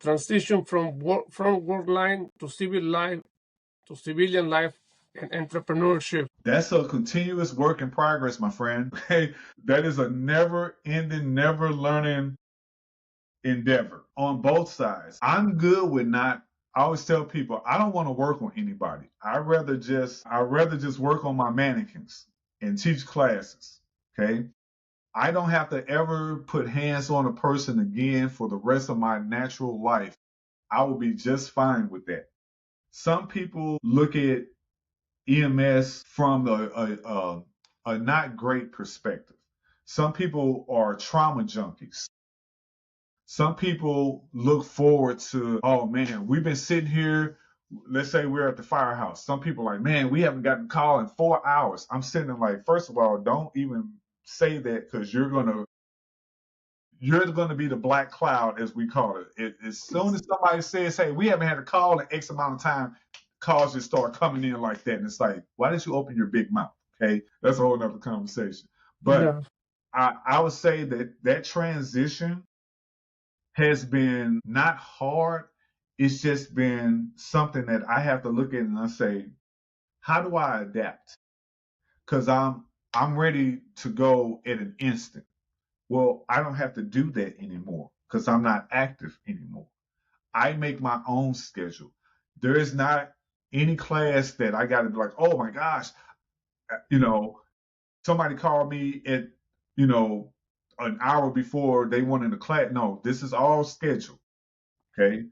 transition from work line to civilian life and entrepreneurship? That's a continuous work in progress, my friend. Okay, that is a never-ending, never-learning endeavor on both sides. I'm good with not. I always tell people I don't want to work on anybody. I rather just work on my mannequins and teach classes. Okay. I don't have to ever put hands on a person again for the rest of my natural life. I will be just fine with that. Some people look at EMS from a not great perspective. Some people are trauma junkies. Some people look forward to, oh man, we've been sitting here. Let's say we're at the firehouse. Some people are like, man, we haven't gotten a call in 4 hours. I'm sitting there like, first of all, don't even say that because you're gonna be the black cloud, as we call it. As soon as somebody says, hey, we haven't had a call in X amount of time, calls just start coming in like that. And it's like, why didn't you open your big mouth? Okay. That's a whole nother conversation. But Yeah. I would say that transition has been not hard. It's just been something that I have to look at and I say, how do I adapt? Because I'm ready to go at an instant. Well, I don't have to do that anymore because I'm not active anymore. I make my own schedule. There is not any class that I got to be like, oh my gosh, you know, somebody called me at, you know, an hour before they wanted a class. No, this is all scheduled. Okay.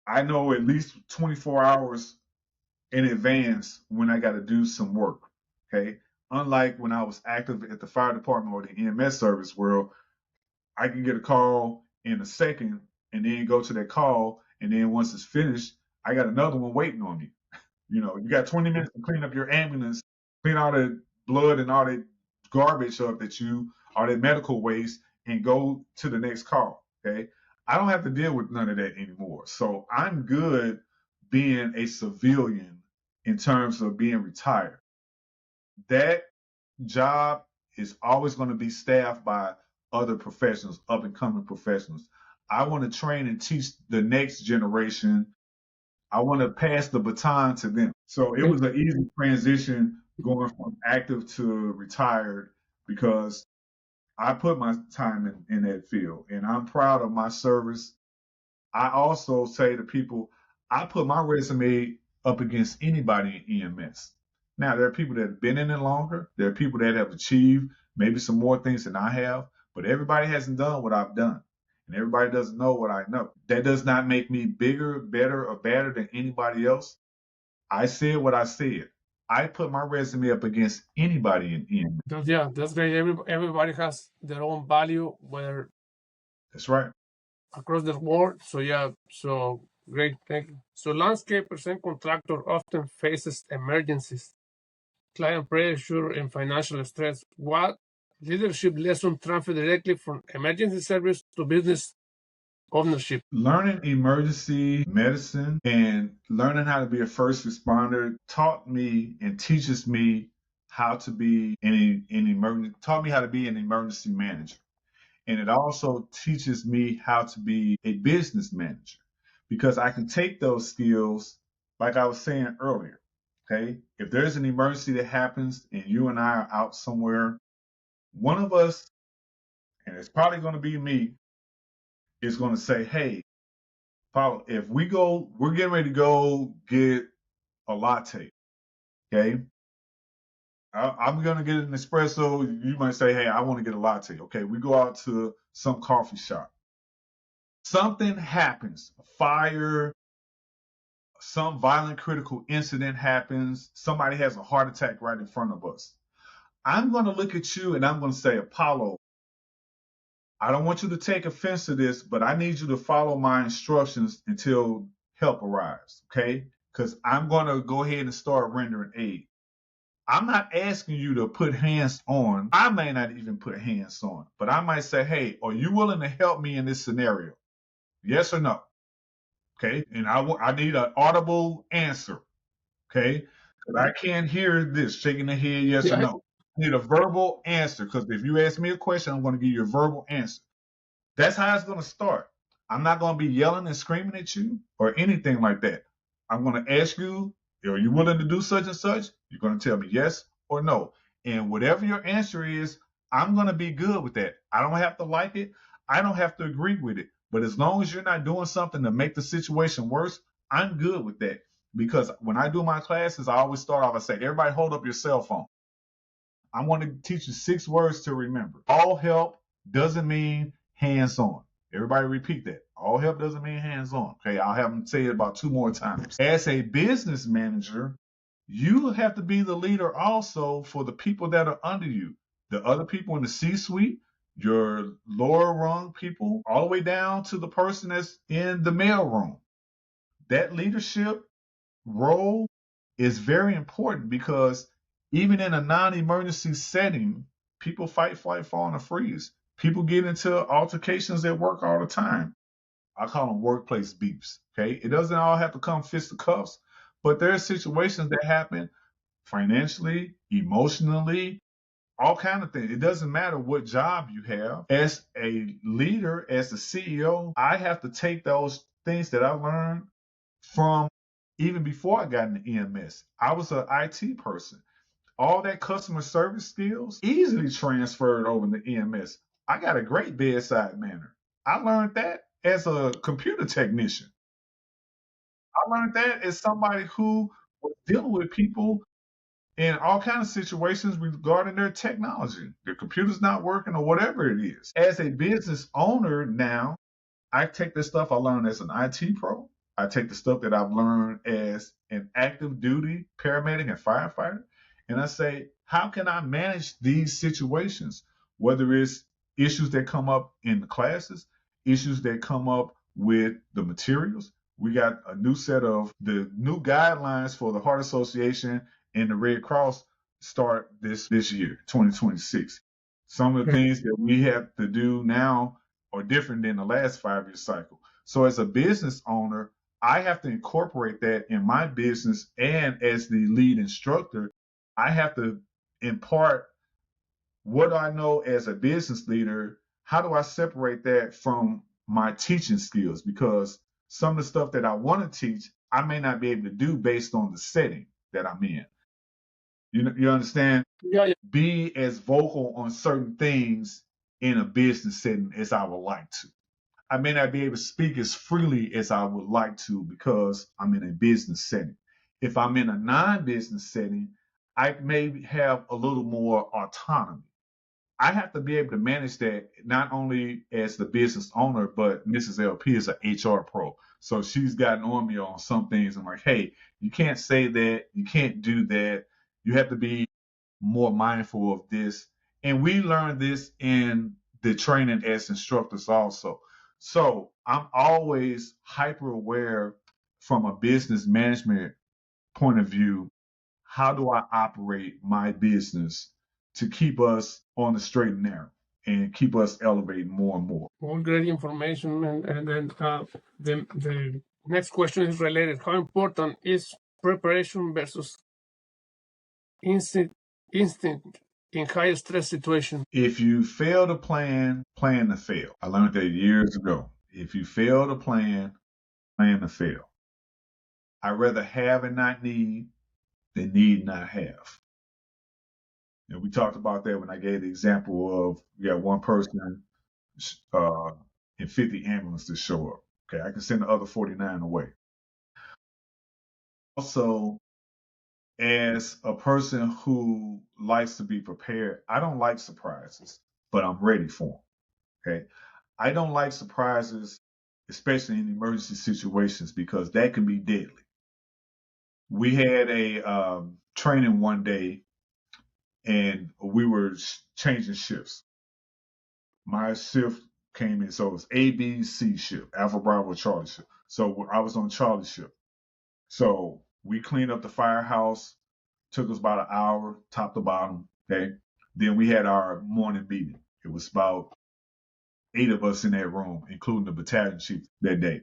I know at least 24 hours in advance when I got to do some work. Okay. Unlike when I was active at the fire department or the EMS service world, I can get a call in a second and then go to that call. And then once it's finished, I got another one waiting on me. You got 20 minutes to clean up your ambulance, clean all the blood and all that garbage up all that medical waste, and go to the next call. Okay. I don't have to deal with none of that anymore. So I'm good being a civilian in terms of being retired. That job is always going to be staffed by other professionals, up and coming professionals. I want to train and teach the next generation. I want to pass the baton to them. So it was an easy transition going from active to retired because I put my time in that field and I'm proud of my service. I also say to people, I put my resume up against anybody in EMS. Now, there are people that have been in it longer. There are people that have achieved maybe some more things than I have, but everybody hasn't done what I've done. And everybody doesn't know what I know. That does not make me bigger, better, or badder than anybody else. I said what I said. I put my resume up against anybody in EMS. Yeah, that's great. Everybody has their own value, whether That's right. across the world. So yeah, so great, thank you. So landscapers and contractor often faces emergencies, client pressure, and financial stress. What leadership lesson transfer directly from emergency service to business ownership? Learning emergency medicine and learning how to be a first responder taught me and teaches me how to be taught me how to be an emergency manager. And it also teaches me how to be a business manager because I can take those skills, like I was saying earlier. Okay. If there's an emergency that happens and you and I are out somewhere, one of us, and it's probably going to be me, is going to say, hey, Apolo, if we're getting ready to go get a latte. Okay. I'm going to get an espresso. You might say, hey, I want to get a latte. Okay. We go out to some coffee shop. Something happens, a fire, some violent critical incident happens, somebody has a heart attack right in front of us. I'm going to look at you and I'm going to say, Apolo, I don't want you to take offense to this, but I need you to follow my instructions until help arrives, okay? Because I'm going to go ahead and start rendering aid. I'm not asking you to put hands on. I may not even put hands on, but I might say, hey, are you willing to help me in this scenario? Yes or no? Okay. And I need an audible answer. Okay. Because I can't hear this shaking the head, yes or no. I need a verbal answer because if you ask me a question, I'm going to give you a verbal answer. That's how it's going to start. I'm not going to be yelling and screaming at you or anything like that. I'm going to ask you, are you willing to do such and such? You're going to tell me yes or no. And whatever your answer is, I'm going to be good with that. I don't have to like it. I don't have to agree with it. But as long as you're not doing something to make the situation worse, I'm good with that. Because when I do my classes, I always start off, I say, everybody hold up your cell phone. I want to teach you 6 words to remember. All help doesn't mean hands on. Everybody repeat that. All help doesn't mean hands on. Okay, I'll have them say it about 2 more times. As a business manager, you have to be the leader also for the people that are under you. The other people in the C-suite, your lower rung people, all the way down to the person that's in the mail room. That leadership role is very important because even in a non-emergency setting, people fight, flight, fall, and freeze. People get into altercations at work all the time. I call them workplace beefs. Okay, it doesn't all have to come fisticuffs, but there are situations that happen financially, emotionally, all kind of things. It doesn't matter what job you have. As a leader, as a CEO, I have to take those things that I learned from even before I got into EMS. I was an IT person. All that customer service skills easily transferred over to EMS. I got a great bedside manner. I learned that as a computer technician. I learned that as somebody who was dealing with people in all kinds of situations regarding their technology. Their computer's not working or whatever it is. As a business owner now, I take the stuff I learned as an IT pro. I take the stuff that I've learned as an active duty paramedic and firefighter, And I say, how can I manage these situations? Whether it's issues that come up in the classes, issues that come up with the materials. We got a new set of the new guidelines for the Heart Association and the Red Cross start this year, 2026. Some of the things that we have to do now are different than the last 5 year cycle. So as a business owner, I have to incorporate that in my business, and as the lead instructor, I have to impart what I know as a business leader. How do I separate that from my teaching skills? Because some of the stuff that I want to teach, I may not be able to do based on the setting that I'm in. You understand? Yeah, yeah. Be as vocal on certain things in a business setting as I would like to. I may not be able to speak as freely as I would like to because I'm in a business setting. If I'm in a non-business setting, I may have a little more autonomy. I have to be able to manage that not only as the business owner, but Mrs. LP is an HR pro. So she's gotten on me on some things. I'm like, hey, you can't say that. You can't do that. You have to be more mindful of this. And we learn this in the training as instructors also. So I'm always hyper aware from a business management point of view. How do I operate my business to keep us on the straight and narrow and keep us elevating more and more? All great information. And then the next question is related. How important is preparation versus instinct in high stress situation? If you fail to plan to fail. I learned that years ago. If you fail to plan to fail. I'd rather have and not need than need not have. And we talked about that when I gave the example of we got one person uh, and 50 ambulances to show up. Okay, I can send the other 49 away. Also, as a person who likes to be prepared, I don't like surprises, but I'm ready for them. Okay, I don't like surprises, especially in emergency situations, because that can be deadly. We had a training one day, and we were changing shifts. My shift came in, so it was A, B, C shift, Alpha Bravo Charlie shift. So I was on Charlie shift. So we cleaned up the firehouse, took us about an hour, top to bottom. Okay. Then we had our morning meeting. It was about 8 of us in that room, including the battalion chief that day.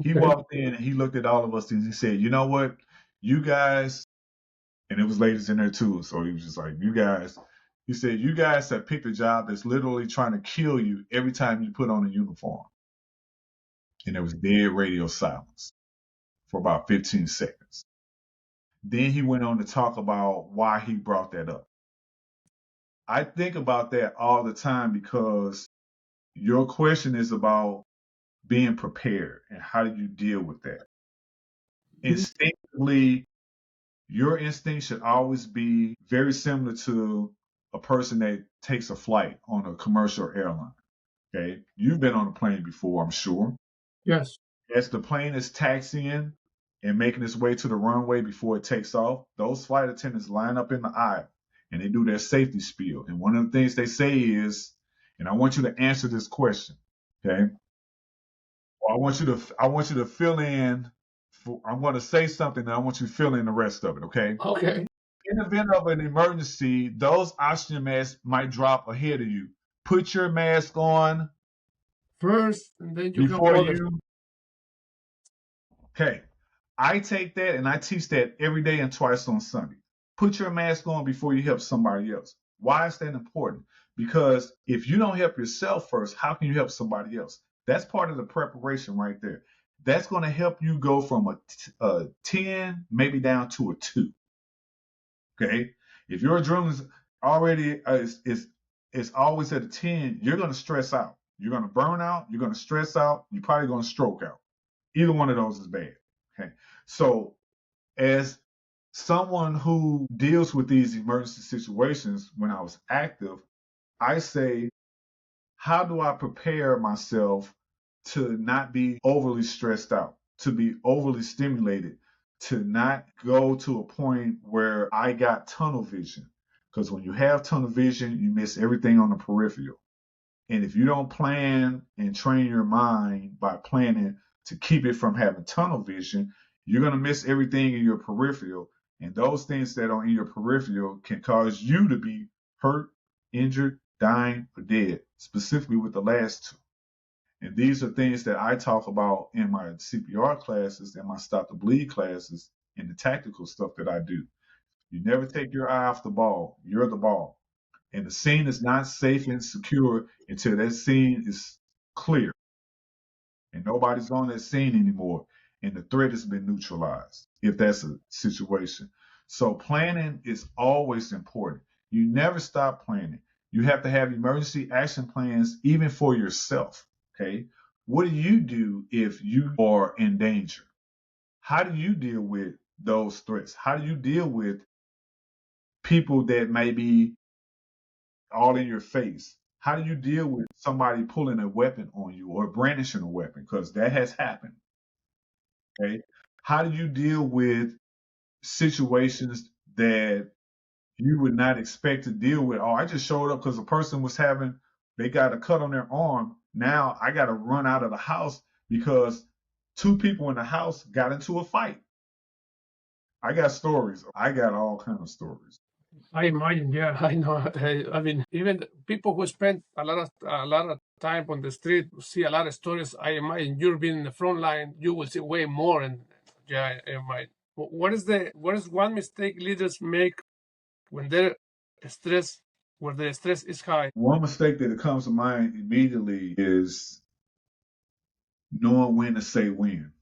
He walked in and he looked at all of us and he said, you know what? You guys, and it was ladies in there too. So he was just like, you guys, he said, you guys have picked a job that's literally trying to kill you every time you put on a uniform. And there was dead radio silence for about 15 seconds. Then he went on to talk about why he brought that up. I think about that all the time because your question is about being prepared and how do you deal with that. Instinctively, your instinct should always be very similar to a person that takes a flight on a commercial airline. Okay. You've been on a plane before, I'm sure. Yes. As the plane is taxiing and making its way to the runway before it takes off, those flight attendants line up in the aisle and they do their safety spiel. And one of the things they say is, and I want you to answer this question, okay? Or I want you to fill in. I'm going to say something, and I want you to fill in the rest of it, okay? Okay. In the event of an emergency, those oxygen masks might drop ahead of you. Put your mask on first, and then you before help others. you. Okay. I take that and I teach that every day and twice on Sunday. Put your mask on before you help somebody else. Why is that important? Because if you don't help yourself first, how can you help somebody else? That's part of the preparation right there. That's going to help you go from a 10 maybe down to a 2. Okay? If your adrenaline already is always at a 10, you're going to stress out. You're going to burn out. You're going to stress out. You're probably going to stroke out. Either one of those is bad. Okay. So as someone who deals with these emergency situations when I was active, I say, how do I prepare myself to not be overly stressed out, to be overly stimulated, to not go to a point where I got tunnel vision. Because when you have tunnel vision, you miss everything on the peripheral. And if you don't plan and train your mind by planning to keep it from having tunnel vision, you're going to miss everything in your peripheral. And those things that are in your peripheral can cause you to be hurt, injured, dying, or dead, specifically with the last two. And these are things that I talk about in my CPR classes and my Stop the Bleed classes and the tactical stuff that I do. You never take your eye off the ball. You're the ball. And the scene is not safe and secure until that scene is clear and nobody's on that scene anymore and the threat has been neutralized, if that's a situation. So planning is always important. You never stop planning. You have to have emergency action plans even for yourself. Okay. What do you do if you are in danger? How do you deal with those threats? How do you deal with people that may be all in your face? How do you deal with somebody pulling a weapon on you or brandishing a weapon? Because that has happened. Okay. How do you deal with situations that you would not expect to deal with? Oh, I just showed up because a person was they got a cut on their arm. Now I got to run out of the house because two people in the house got into a fight. I got stories. I got all kind of stories. I imagine, yeah, I know. I mean, even people who spend a lot of time on the street see a lot of stories. I imagine you're being in the front line, you will see way more. And yeah, I imagine. What is one mistake leaders make when they're stressed, where the stress is high? One mistake that comes to mind immediately is knowing when to say when,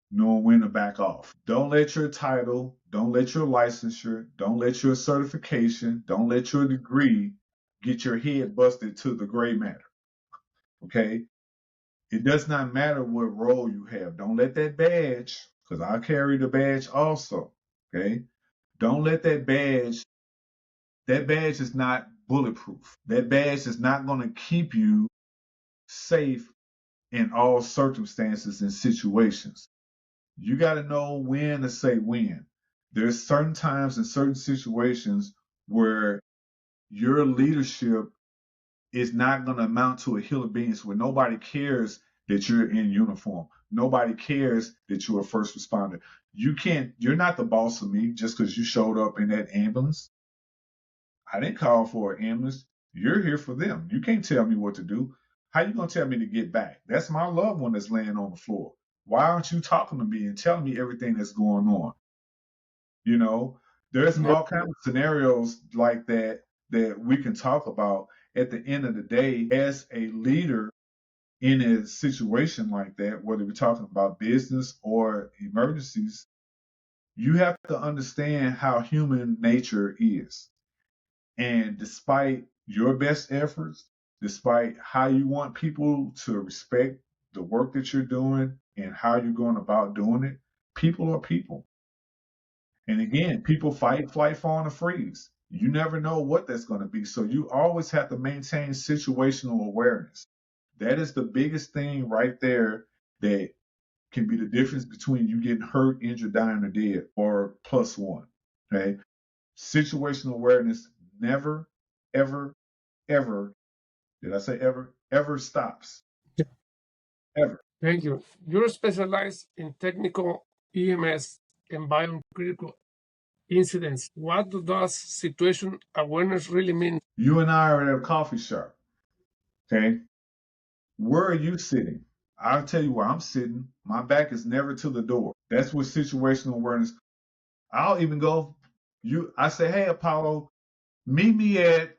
knowing when to back off. Don't let your title, don't let your licensure, don't let your certification, don't let your degree get your head busted to the gray matter. Okay? It does not matter what role you have. Don't let that badge, because I carry the badge also. Okay? Don't let that badge is not bulletproof. That badge is not going to keep you safe in all circumstances and situations. You got to know when to say when. There's certain times and certain situations where your leadership is not going to amount to a hill of beans where nobody cares that you're in uniform. Nobody cares that you're a first responder. You're not the boss of me just because you showed up in that ambulance. I didn't call for an ambulance. You're here for them. You can't tell me what to do. How you gonna tell me to get back? That's my loved one that's laying on the floor. Why aren't you talking to me and telling me everything that's going on? You know, there's Yeah. all kinds of scenarios like that that we can talk about. At the end of the day, as a leader in a situation like that, whether we're talking about business or emergencies, you have to understand how human nature is. And despite your best efforts, despite how you want people to respect the work that you're doing and how you're going about doing it, people are people. And again, people fight, flight, fawn, or freeze. You never know what that's going to be. So you always have to maintain situational awareness. That is the biggest thing right there that can be the difference between you getting hurt, injured, dying, or dead, or plus one. Okay. Situational awareness never, ever, ever, did I say ever? Ever stops. Yeah. Ever. Thank you. You're specialized in technical EMS and biocritical incidents. What does situation awareness really mean? You and I are at a coffee shop. Okay. Where are you sitting? I'll tell you where I'm sitting. My back is never to the door. That's what situational awareness. I'll even go. I say, hey Apollo, meet me at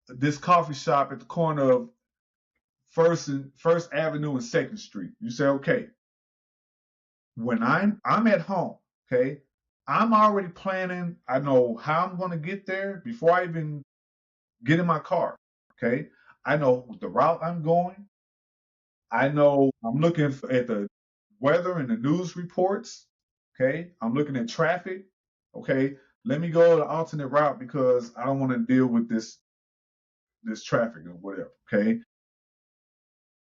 this coffee shop at the corner of First Avenue and Second Street. You say, okay. When I'm at home, okay, I'm already planning. I know how I'm going to get there before I even get in my car. Okay, I know the route I'm going. I know I'm looking at the weather and the news reports. Okay, I'm looking at traffic. Okay, let me go the alternate route because I don't want to deal with this traffic or whatever. Okay,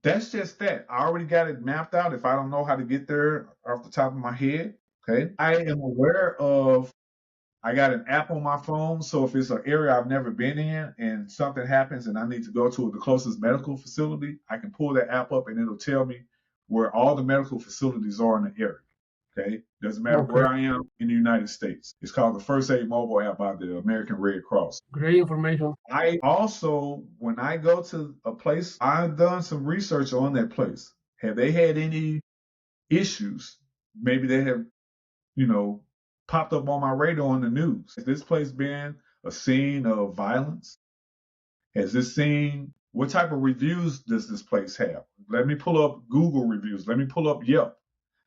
that's just that. I already got it mapped out. If I don't know how to get there off the top of my head, Okay. I am aware of, I got an app on my phone. So if it's an area I've never been in and something happens and I need to go to the closest medical facility, I can pull that app up and it'll tell me where all the medical facilities are in the area. Okay. Doesn't matter Okay. where I am in the United States. It's called the First Aid Mobile app by the American Red Cross. Great information. I also, when I go to a place, I've done some research on that place. Have they had any issues? Maybe they have, popped up on my radar on the news. Has this place been a scene of violence? Has this scene, what type of reviews does this place have? Let me pull up Google reviews. Let me pull up Yelp.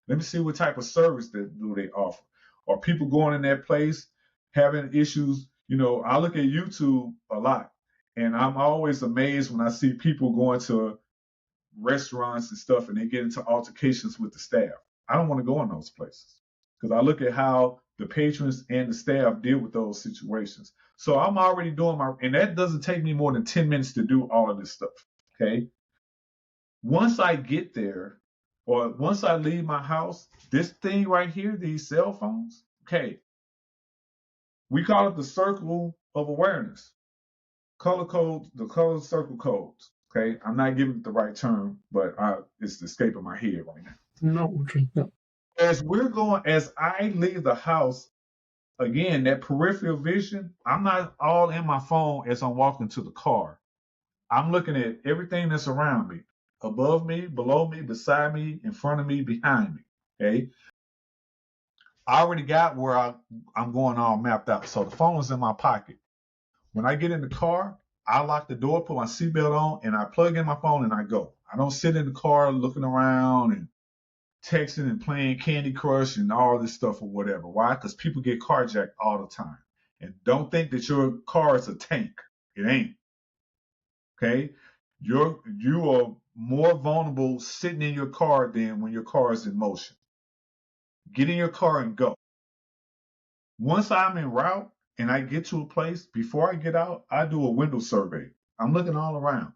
Let me see what type of service do they offer. Are people going in that place having issues? I look at YouTube a lot, and I'm always amazed when I see people going to restaurants and stuff and they get into altercations with the staff. I don't want to go in those places because I look at how the patrons and the staff deal with those situations. So I'm already doing and that doesn't take me more than 10 minutes to do all of this stuff. Okay. Once I get there, or once I leave my house, this thing right here, these cell phones, okay, we call it the circle of awareness. Color codes, the color circle codes. Okay, I'm not giving it the right term, but it's escaping my head right now. No. As I leave the house, again, that peripheral vision, I'm not all in my phone as I'm walking to the car. I'm looking at everything that's around me, above me, below me, beside me, in front of me, behind me. Okay. I already got where I'm going all mapped out. So the phone is in my pocket. When I get in the car, I lock the door, put my seatbelt on, and I plug in my phone and I go. I don't sit in the car looking around and texting and playing Candy Crush and all this stuff or whatever. Why? Because people get carjacked all the time. And don't think that your car is a tank. It ain't. Okay? You are more vulnerable sitting in your car than when your car is in motion. Get in your car and go. Once I'm en route and I get to a place, before I get out, I do a window survey. I'm looking all around.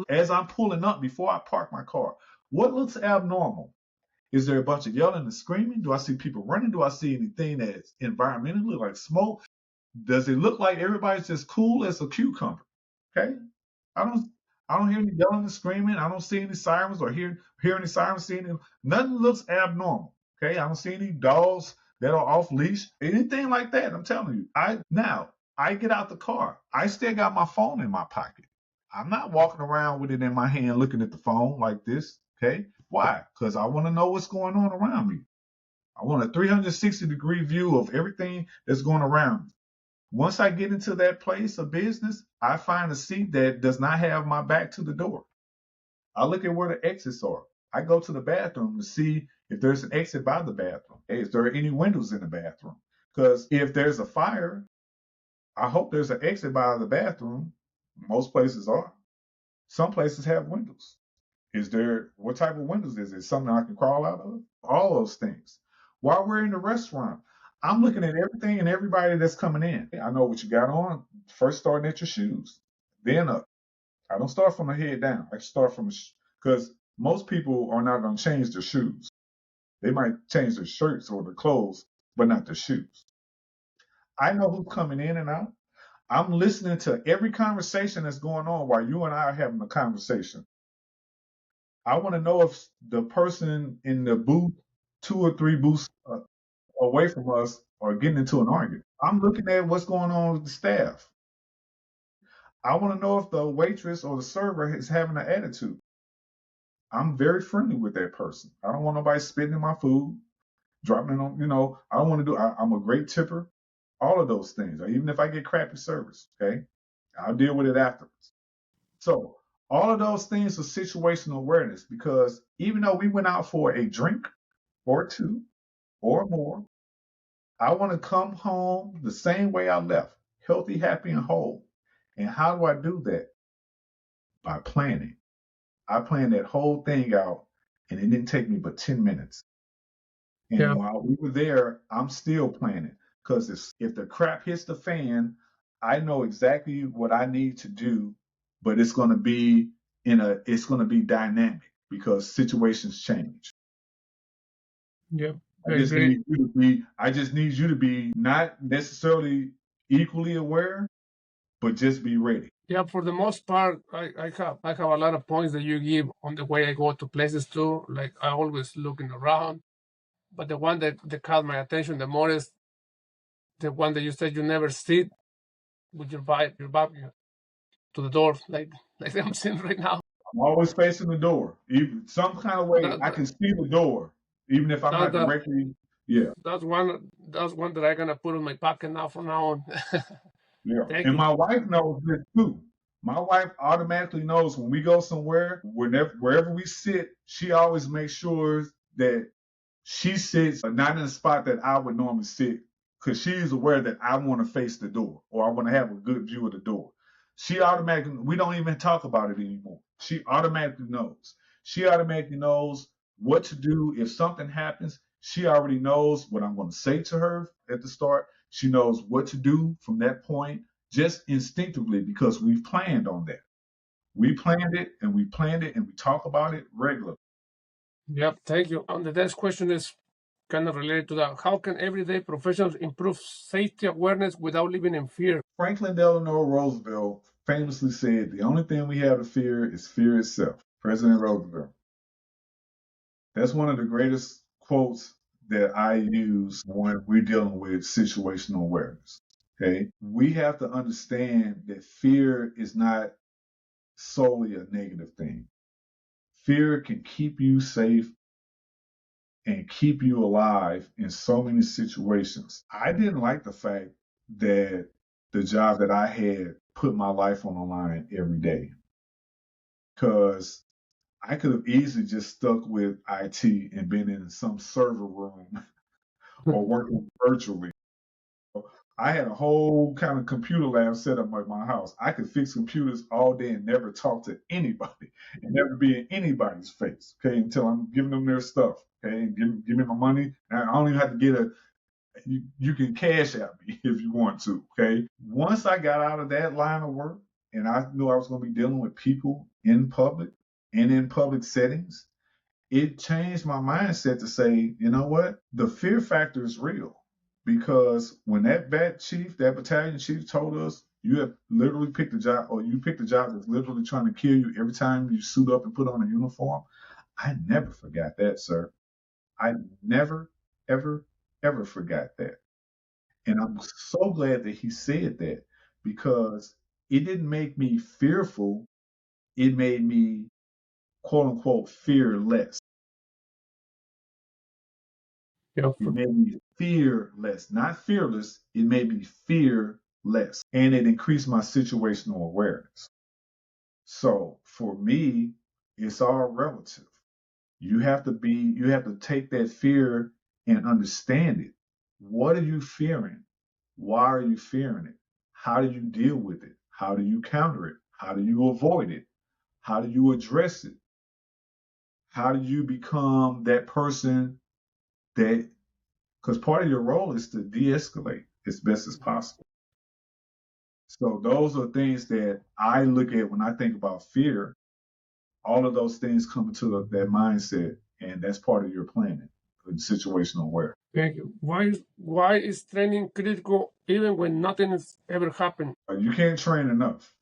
As I'm pulling up before I park my car, what looks abnormal? Is there a bunch of yelling and screaming? Do I see people running? Do I see anything that's environmentally like smoke? Does it look like everybody's just cool as a cucumber? Okay. I don't hear any yelling and screaming. I don't see any sirens or hear any sirens. Nothing looks abnormal. Okay. I don't see any dogs that are off leash. Anything like that. I'm telling you. I get out the car. I still got my phone in my pocket. I'm not walking around with it in my hand looking at the phone like this. Okay. Why? Because I want to know what's going on around me. I want a 360-degree view of everything that's going around me. Once I get into that place of business, I find a seat that does not have my back to the door. I look at where the exits are. I go to the bathroom to see if there's an exit by the bathroom. Is there any windows in the bathroom? Because if there's a fire, I hope there's an exit by the bathroom. Most places are. Some places have windows. What type of windows is it? Something I can crawl out of? All those things. While we're in the restaurant, I'm looking at everything and everybody that's coming in. I know what you got on. First starting at your shoes, then up. I don't start from the head down. I start from because most people are not going to change their shoes. They might change their shirts or their clothes, but not their shoes. I know who's coming in and out. I'm listening to every conversation that's going on while you and I are having a conversation. I want to know if the person in the booth, 2 or 3 booths away from us, are getting into an argument. I'm looking at what's going on with the staff. I want to know if the waitress or the server is having an attitude. I'm very friendly with that person. I don't want nobody spitting in my food, dropping it on, I don't want to I'm a great tipper. All of those things. Or even if I get crappy service, okay, I'll deal with it afterwards. So all of those things are situational awareness because even though we went out for a drink or two or more, I want to come home the same way I left, healthy, happy, and whole. And how do I do that? By planning. I planned that whole thing out, and it didn't take me but 10 minutes. And while we were there, I'm still planning because if the crap hits the fan, I know exactly what I need to do, but it's going to be dynamic because situations change. Yeah. I agree. I just need you to be not necessarily equally aware, but just be ready. Yeah, for the most part, I have a lot of points that you give on the way I go to places too. Like I always looking around, but the one that caught my attention the most is the one that you said you never sit with your back to the door, like I'm saying right now. I'm always facing the door. Even some kind of way That, I that, can see the door, even if I'm that, not that directly. Yeah, that's one that I'm gonna put in my pocket now from now on. yeah. Thank And you. my wife knows this too. My wife automatically knows when we go somewhere, wherever we sit, she always makes sure that she sits not in a spot that I would normally sit because she's aware that I want to face the door or I want to have a good view of the door. She automatically, we don't even talk about it anymore. She automatically knows. She automatically knows what to do if something happens. She already knows what I'm going to say to her at the start. She knows what to do from that point just instinctively because we've planned on that. We planned it and we planned it and we talk about it regularly. Yep, thank you. And the next question is kind of related to that. How can everyday professionals improve safety awareness without living in fear? Franklin Delano Roosevelt famously said, "The only thing we have to fear is fear itself." President Roosevelt. That's one of the greatest quotes that I use when we're dealing with situational awareness. Okay. We have to understand that fear is not solely a negative thing. Fear can keep you safe and keep you alive in so many situations. I didn't like the fact that the job that I had put my life on the line every day because I could have easily just stuck with IT and been in some server room or working virtually. I had a whole kind of computer lab set up at my house. I could fix computers all day and never talk to anybody and never be in anybody's face, okay, until I'm giving them their stuff, okay, and give me my money. And I don't even have to get you can cash out me if you want to, okay. Once I got out of that line of work and I knew I was going to be dealing with people in public and in public settings, it changed my mindset to say, you know what? The fear factor is real. Because when that battalion chief told us, you have literally picked a job, or you picked a job that's literally trying to kill you every time you suit up and put on a uniform, I never forgot that, sir. I never, ever, ever forgot that. And I'm so glad that he said that because it didn't make me fearful. It made me, quote unquote, fearless. Yeah, It made me fearless, not fearless. It made me fearless. And it increased my situational awareness. So for me, it's all relative. You have to take that fear and understand it. What are you fearing? Why are you fearing it? How do you deal with it? How do you counter it? How do you avoid it? How do you address it? How do you become that person that, because part of your role is to de escalate as best as possible. So those are things that I look at when I think about fear. All of those things come into that mindset, and that's part of your planning and situational awareness. thank you. Why is training critical even when nothing has ever happened? You can't train enough.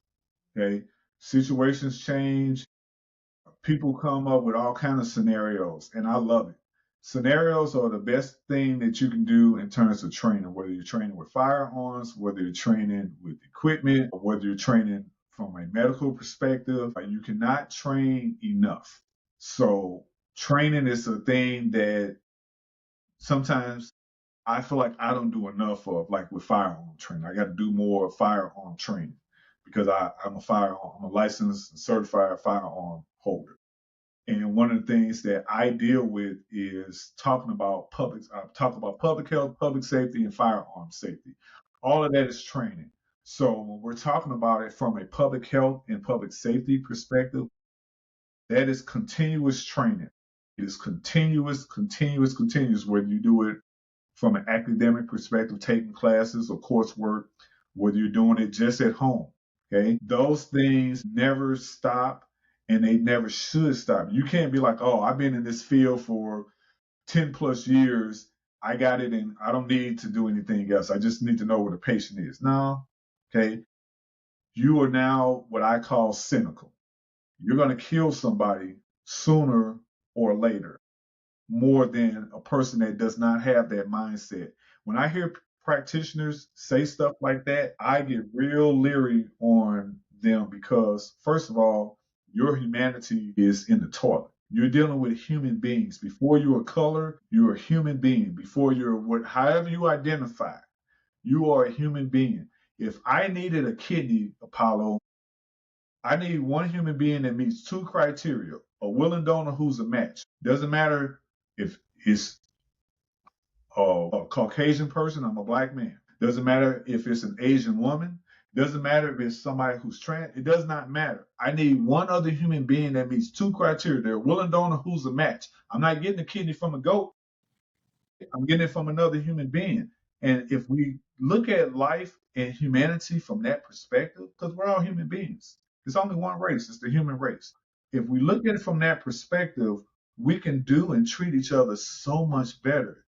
Okay, situations change. People come up with all kinds of scenarios, and I love it. Scenarios are the best thing that you can do in terms of training, whether you're training with firearms, whether you're training with equipment, or whether you're training from a medical perspective. You cannot train enough. So training is a thing that sometimes I feel like I don't do enough of, like with firearm training. I got to do more firearm training because I'm a licensed and certified firearm holder. And one of the things that I deal with is talk about public health, public safety, and firearm safety. All of that is training. So when we're talking about it from a public health and public safety perspective, that is continuous training. It is continuous, whether you do it from an academic perspective, taking classes or coursework, whether you're doing it just at home. Okay. Those things never stop and they never should stop. You can't be like, oh, I've been in this field for 10 plus years I got it and I don't need to do anything else. I just need to know where the patient is. No, okay. You are now what I call cynical. You're going to kill somebody sooner or later more than a person that does not have that mindset. When I hear practitioners say stuff like that, I get real leery on them because, first of all, your humanity is in the toilet. You're dealing with human beings. Before you're a color, you're a human being. Before you're what, however you identify, you are a human being. If I needed a kidney, Apollo, I need one human being that meets two criteria: a willing donor who's a match. Doesn't matter if it's a Caucasian person, I'm a black man. Doesn't matter if it's an Asian woman. Doesn't matter if it's somebody who's trans. It does not matter. I need one other human being that meets two criteria. They're a willing donor who's a match. I'm not getting a kidney from a goat. I'm getting it from another human being. And if we look at life and humanity from that perspective, because we're all human beings, there's only one race, it's the human race. If we look at it from that perspective, we can do and treat each other so much better.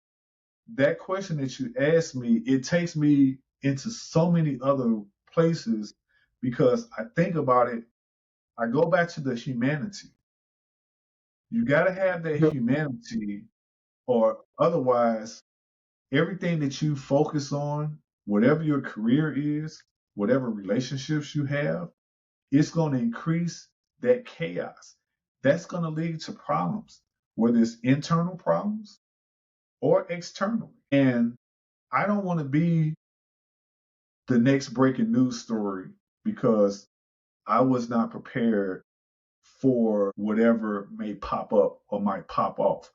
That question that you asked me, it takes me into so many other places because I think about it. I go back to the humanity. You got to have that Yeah. humanity, or otherwise, everything that you focus on, whatever your career is, whatever relationships you have, it's going to increase that chaos. That's going to lead to problems, whether it's internal problems or external. And I don't want to be the next breaking news story because I was not prepared for whatever may pop up or might pop off.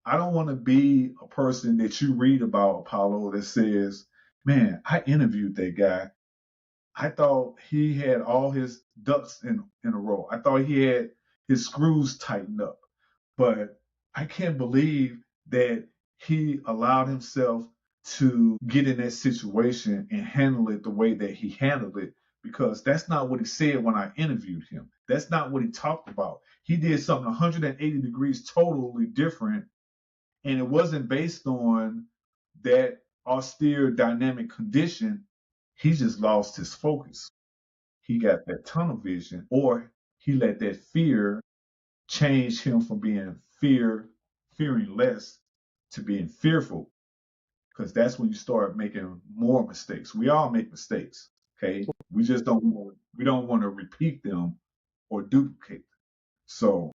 I don't want to be a person that you read about, Apollo, that says, man, I interviewed that guy. I thought he had all his ducks in a row. I thought he had his screws tightened up. But I can't believe that he allowed himself to get in that situation and handle it the way that he handled it because that's not what he said when I interviewed him. That's not what he talked about. He did something 180 degrees totally different, and it wasn't based on that austere dynamic condition. He just lost his focus. He got that tunnel vision, or he let that fear change him from being fearing less to being fearful, because that's when you start making more mistakes. We all make mistakes, okay? We don't want to repeat them or duplicate. So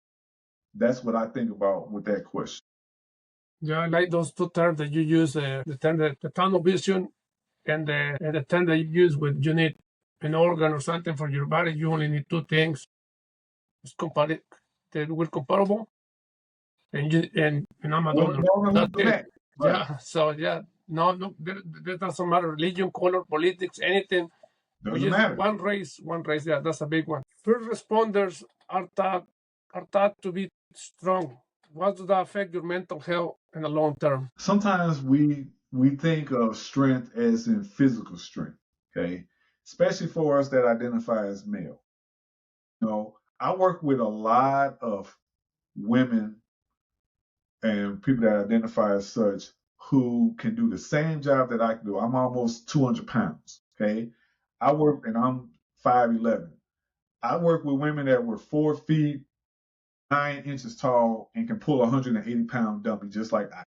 that's what I think about with that question. Yeah, I like those two terms that you use, the term the tunnel vision and the term that you use with you need an organ or something for your body, you only need two things. It's that will comparable and I'm a Well, donor. no, no, That's who's the it. match? Right. Yeah. So yeah, no, that doesn't matter. Religion, color, politics, anything. We Doesn't just matter. one race, one race. Yeah, that's a big one. First responders are taught to be strong. What does that affect your mental health in the long term? Sometimes we think of strength as in physical strength, okay? Especially for us that identify as male. I work with a lot of women and people that identify as such who can do the same job that I can do. I'm almost 200 pounds. Okay. And I'm 5'11. I work with women that were 4 feet, 9 inches tall and can pull a 180-pound dummy just like I,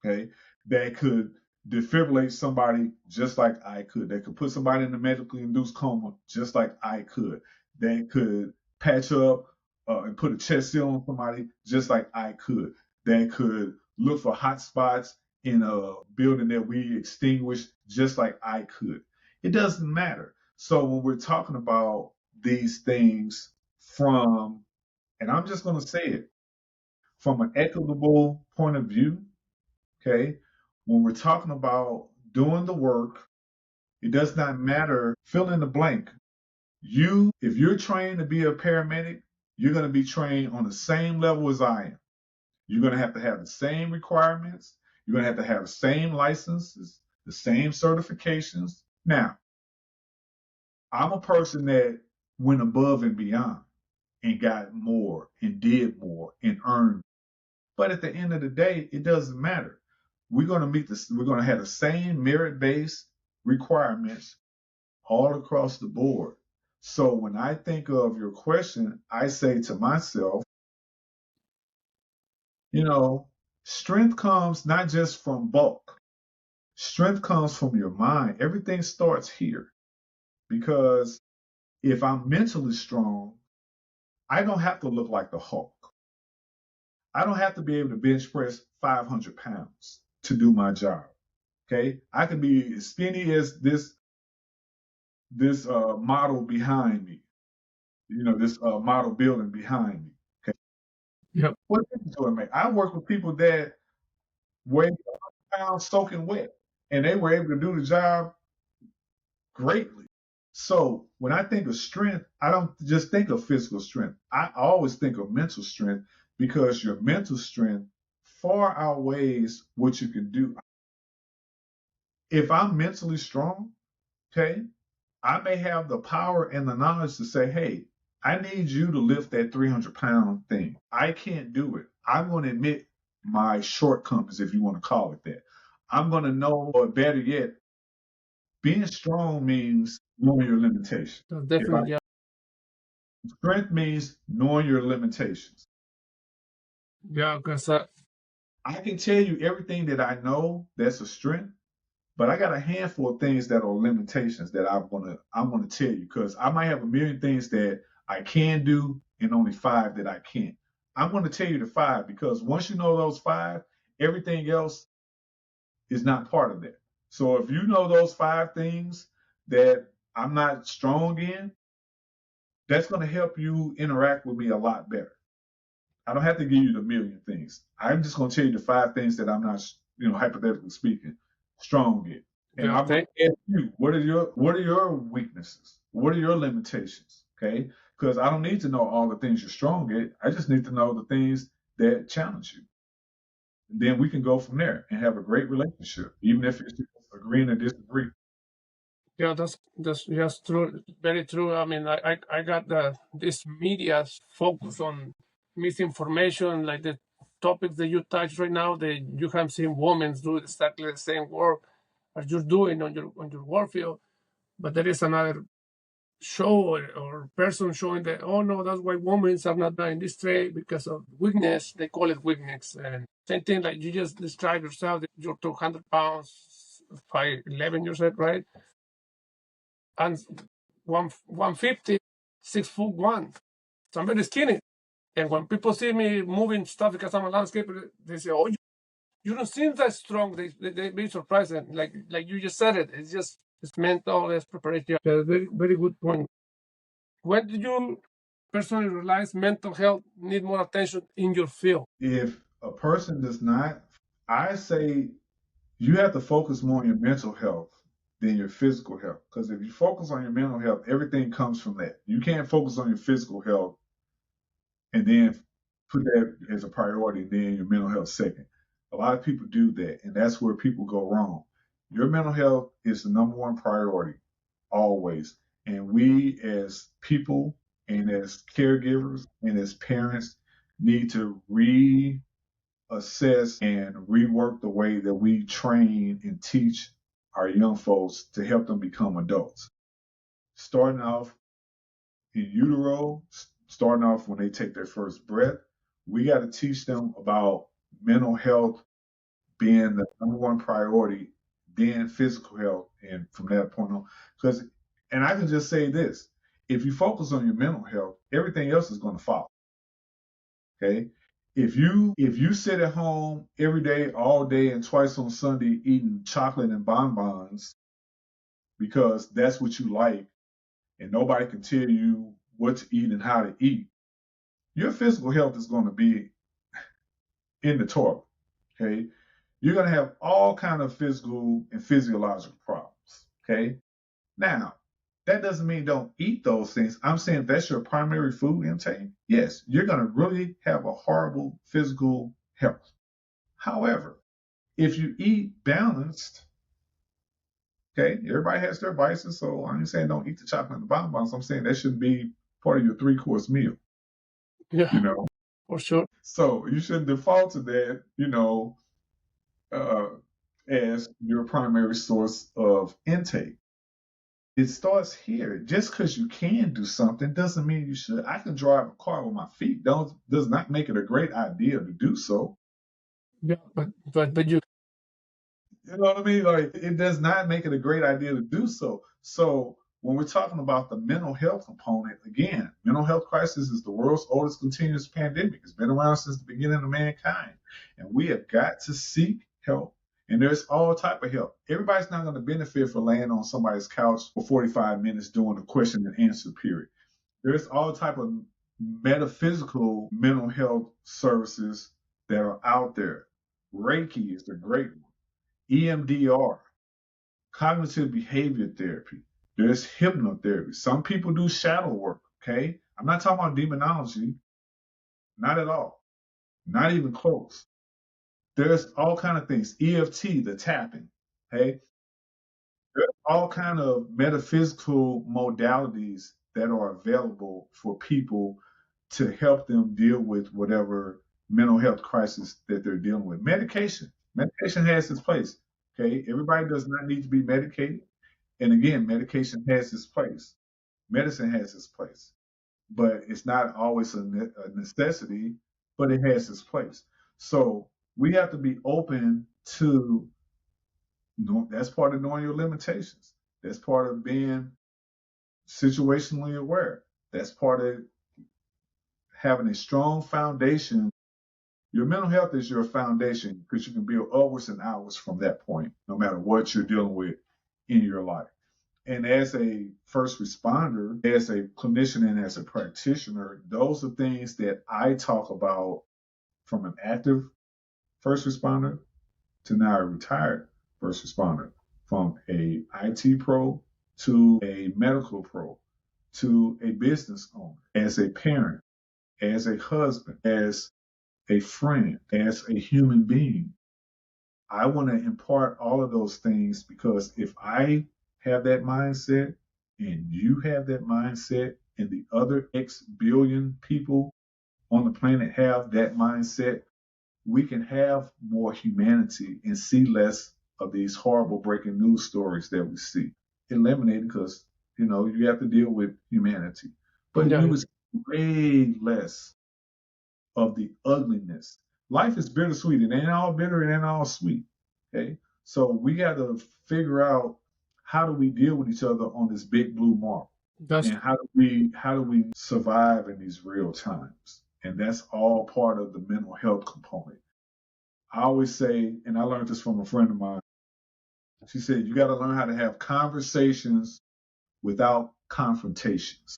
okay, that could defibrillate somebody just like I could. That could put somebody in a medically induced coma just like I could. That could patch up and put a chest seal on somebody just like I could. That could look for hot spots in a building that we extinguished just like I could. It doesn't matter. So when we're talking about these things from, and I'm just going to say it, from an equitable point of view, okay, when we're talking about doing the work, it does not matter, fill in the blank. If you're trained to be a paramedic, you're going to be trained on the same level as I am. You're going to have the same requirements. You're going to have the same licenses, the same certifications. Now, I'm a person that went above and beyond and got more and did more and earned. But at the end of the day, it doesn't matter. We're going to meet this. We're going to have the same merit-based requirements all across the board. So when I think of your question, I say to myself, you know, strength comes not just from bulk. Strength comes from your mind. Everything starts here because if I'm mentally strong, I don't have to look like the Hulk. I don't have to be able to bench press 500 pounds to do my job. Okay, I can be as skinny as this model behind me. This model building behind me. Okay, Yep. what difference do it make? I work with people that weigh 100 pounds soaking wet, and they were able to do the job greatly. So when I think of strength, I don't just think of physical strength. I always think of mental strength because your mental strength far outweighs what you can do. If I'm mentally strong, okay, I may have the power and the knowledge to say, hey, I need you to lift that 300-pound thing. I can't do it. I'm going to admit my shortcomings, if you want to call it that. I'm going to know, or better yet, being strong means knowing your limitations. So If I definitely, yeah. Strength means knowing your limitations. Yeah, because I can tell you everything that I know that's a strength, but I got a handful of things that are limitations that I'm gonna tell you because I might have a million things that I can do and only 5 that I can't. I'm gonna tell you the 5 because once you know those 5, everything else is not part of that. So if you know those 5 things that I'm not strong in, that's gonna help you interact with me a lot better. I don't have to give you the million things. I'm just going to tell you the 5 things that I'm not, hypothetically speaking, strong in. And yeah, I'm going thank to ask you, what are your weaknesses? What are your limitations? Okay, because I don't need to know all the things you're strong at. I just need to know the things that challenge you. And then we can go from there and have a great relationship, even if it's just agreeing to disagree. yeah, that's just true, very true. I mean, I got this media's focus on misinformation, like the topics that you touch right now. That you have seen women do exactly the same work as you're doing on your work field, but there is another show or person showing that, oh no, that's why women are not in this trade because of weakness. They call it weakness. And same thing, like you just describe yourself, that you're 200 pounds, 5'11", you said, right? And 150, 6'1". So I'm very skinny. And when people see me moving stuff because I'm a landscaper, they say, oh, you don't seem that strong. They be surprised. And like you just said it, it's mental, it's preparation. Yeah, very, very good point. When did you personally realize mental health need more attention in your field? If a person does not, I say you have to focus more on your mental health than your physical health. Because if you focus on your mental health, everything comes from that. You can't focus on your physical health and then put that as a priority, and then your mental health second. A lot of people do that, and that's where people go wrong. Your mental health is the number one priority, always. And we as people and as caregivers and as parents need to assess and rework the way that we train and teach our young folks to help them become adults. Starting off in utero, starting off when they take their first breath, we got to teach them about mental health being the number one priority, then physical health, and from that point on. And I can just say this: if you focus on your mental health, everything else is going to follow. Okay, if you sit at home every day, all day, and twice on Sunday eating chocolate and bonbons because that's what you like, and nobody can tell you what to eat and how to eat, your physical health is going to be in the toilet. Okay, you're going to have all kind of physical and physiological problems. Okay, now that doesn't mean don't eat those things. I'm saying if that's your primary food intake, yes, you're going to really have a horrible physical health. However, if you eat balanced, okay, everybody has their vices, so I ain't saying don't eat the chocolate and the bonbons. I'm saying that should be part of your 3-course meal. Yeah. You know, For sure. So you shouldn't default to that, uh, as your primary source of intake. It starts here. Just because you can do something doesn't mean you should. I can drive a car with my feet. Does not make it a great idea to do so. Yeah, but you. You know what I mean? Like it does not make it a great idea to do so. So when we're talking about the mental health component, again, mental health crisis is the world's oldest continuous pandemic. It's been around since the beginning of mankind, and we have got to seek help. And there's all type of help. Everybody's not going to benefit for laying on somebody's couch for 45 minutes doing a question and answer period. There's all type of metaphysical mental health services that are out there. Reiki is a great one. EMDR, cognitive behavior therapy. There's hypnotherapy. Some people do shadow work, okay? I'm not talking about demonology, not at all, not even close. There's all kind of things. EFT, the tapping, okay? There's all kind of metaphysical modalities that are available for people to help them deal with whatever mental health crisis that they're dealing with. Medication has its place. Okay, everybody does not need to be medicated. And again, medication has its place. Medicine has its place, but it's not always a necessity, but it has its place. So we have to be open to that's part of knowing your limitations. That's part of being situationally aware. That's part of having a strong foundation. Your mental health is your foundation because you can build upwards and outwards from that point, no matter what you're dealing with in your life. And as a first responder, as a clinician, and as a practitioner, those are things that I talk about from an active first responder to now a retired first responder, from a IT pro to a medical pro to a business owner, as a parent, as a husband, as a friend, as a human being. I want to impart all of those things because if I have that mindset and you have that mindset and the other X billion people on the planet have that mindset, we can have more humanity and see less of these horrible breaking news stories that we see. Eliminated because, you have to deal with humanity. But Yeah, you yeah. would see way less of the ugliness. Life is bittersweet. It ain't all bitter, it ain't all sweet. Okay. So we got to figure out how do we deal with each other on this big blue mark, That's and how do we survive in these real times. And that's all part of the mental health component. I always say, and I learned this from a friend of mine, she said, you got to learn how to have conversations without confrontations.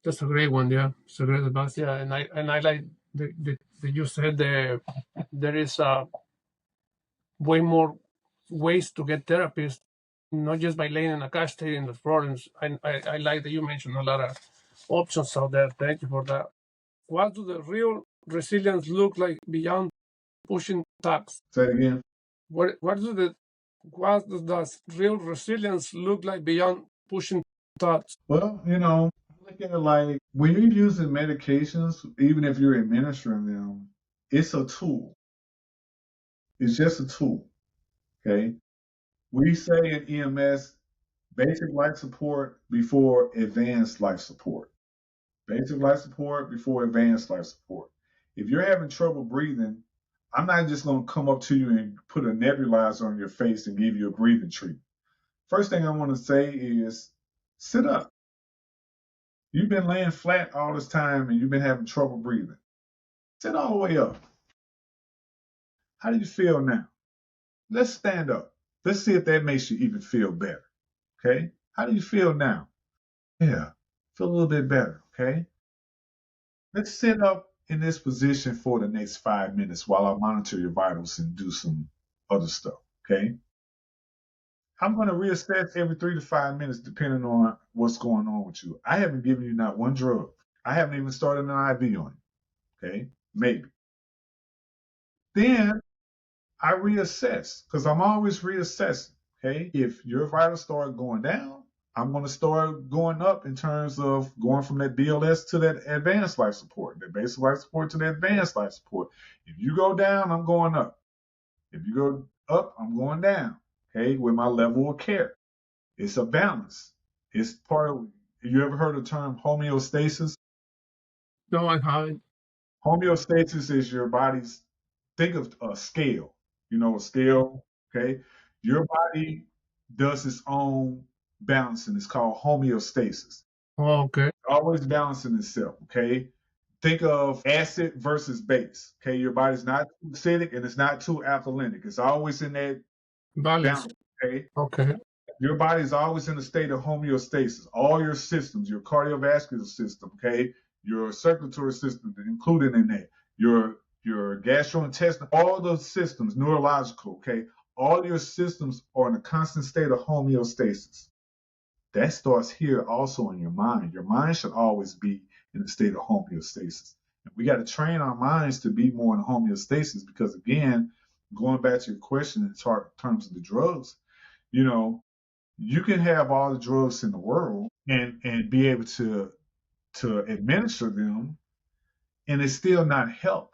that's a great one. Yeah, it's a great advice. Yeah, and I like the you said there is way more ways to get therapists, not just by laying in a couch stating the problems. I like that you mentioned a lot of options out there. Thank you for that. What do the real resilience look like beyond pushing tax? Say it again. What does real resilience look like beyond pushing tax? Well, look at it like when you're using medications, even if you're administering them, it's a tool. It's just a tool. Okay. We say in EMS, basic life support before advanced life support. Basic life support before advanced life support. If you're having trouble breathing, I'm not just going to come up to you and put a nebulizer on your face and give you a breathing treatment. First thing I want to say is sit up. You've been laying flat all this time and you've been having trouble breathing. Sit all the way up. How do you feel now? Let's stand up. Let's see if that makes you even feel better. Okay? How do you feel now? Yeah, feel a little bit better. Okay? Let's sit up in this position for the next 5 minutes while I monitor your vitals and do some other stuff. Okay? I'm going to reassess every 3 to 5 minutes depending on what's going on with you. I haven't given you not one drug. I haven't even started an IV on you. Okay? Maybe. Then I reassess because I'm always reassessing. Okay? If your vitals start going down, I'm going to start going up in terms of going from that BLS to that advanced life support, that basic life support to that advanced life support. If you go down, I'm going up. If you go up, I'm going down. Okay, with my level of care. It's a balance. It's part of. You ever heard the term homeostasis? No, I haven't. Homeostasis is your body's. Think of a scale. You know, a scale. Okay, your body does its own balancing. It's called homeostasis. Oh, okay. Always balancing itself. Okay, think of acid versus base. Okay, your body's not too acidic and it's not too alkalinic. It's always in that Balance. balance. Okay, Okay. your body is always in a state of homeostasis. All your systems, your cardiovascular system, okay, your circulatory system included in that, your gastrointestinal, all those systems, neurological, okay, all your systems are in a constant state of homeostasis. That starts here also in your mind. Your mind should always be in a state of homeostasis. And we got to train our minds to be more in homeostasis because, again, going back to your question in terms of the drugs, you know, you can have all the drugs in the world and be able to administer them and it's still not help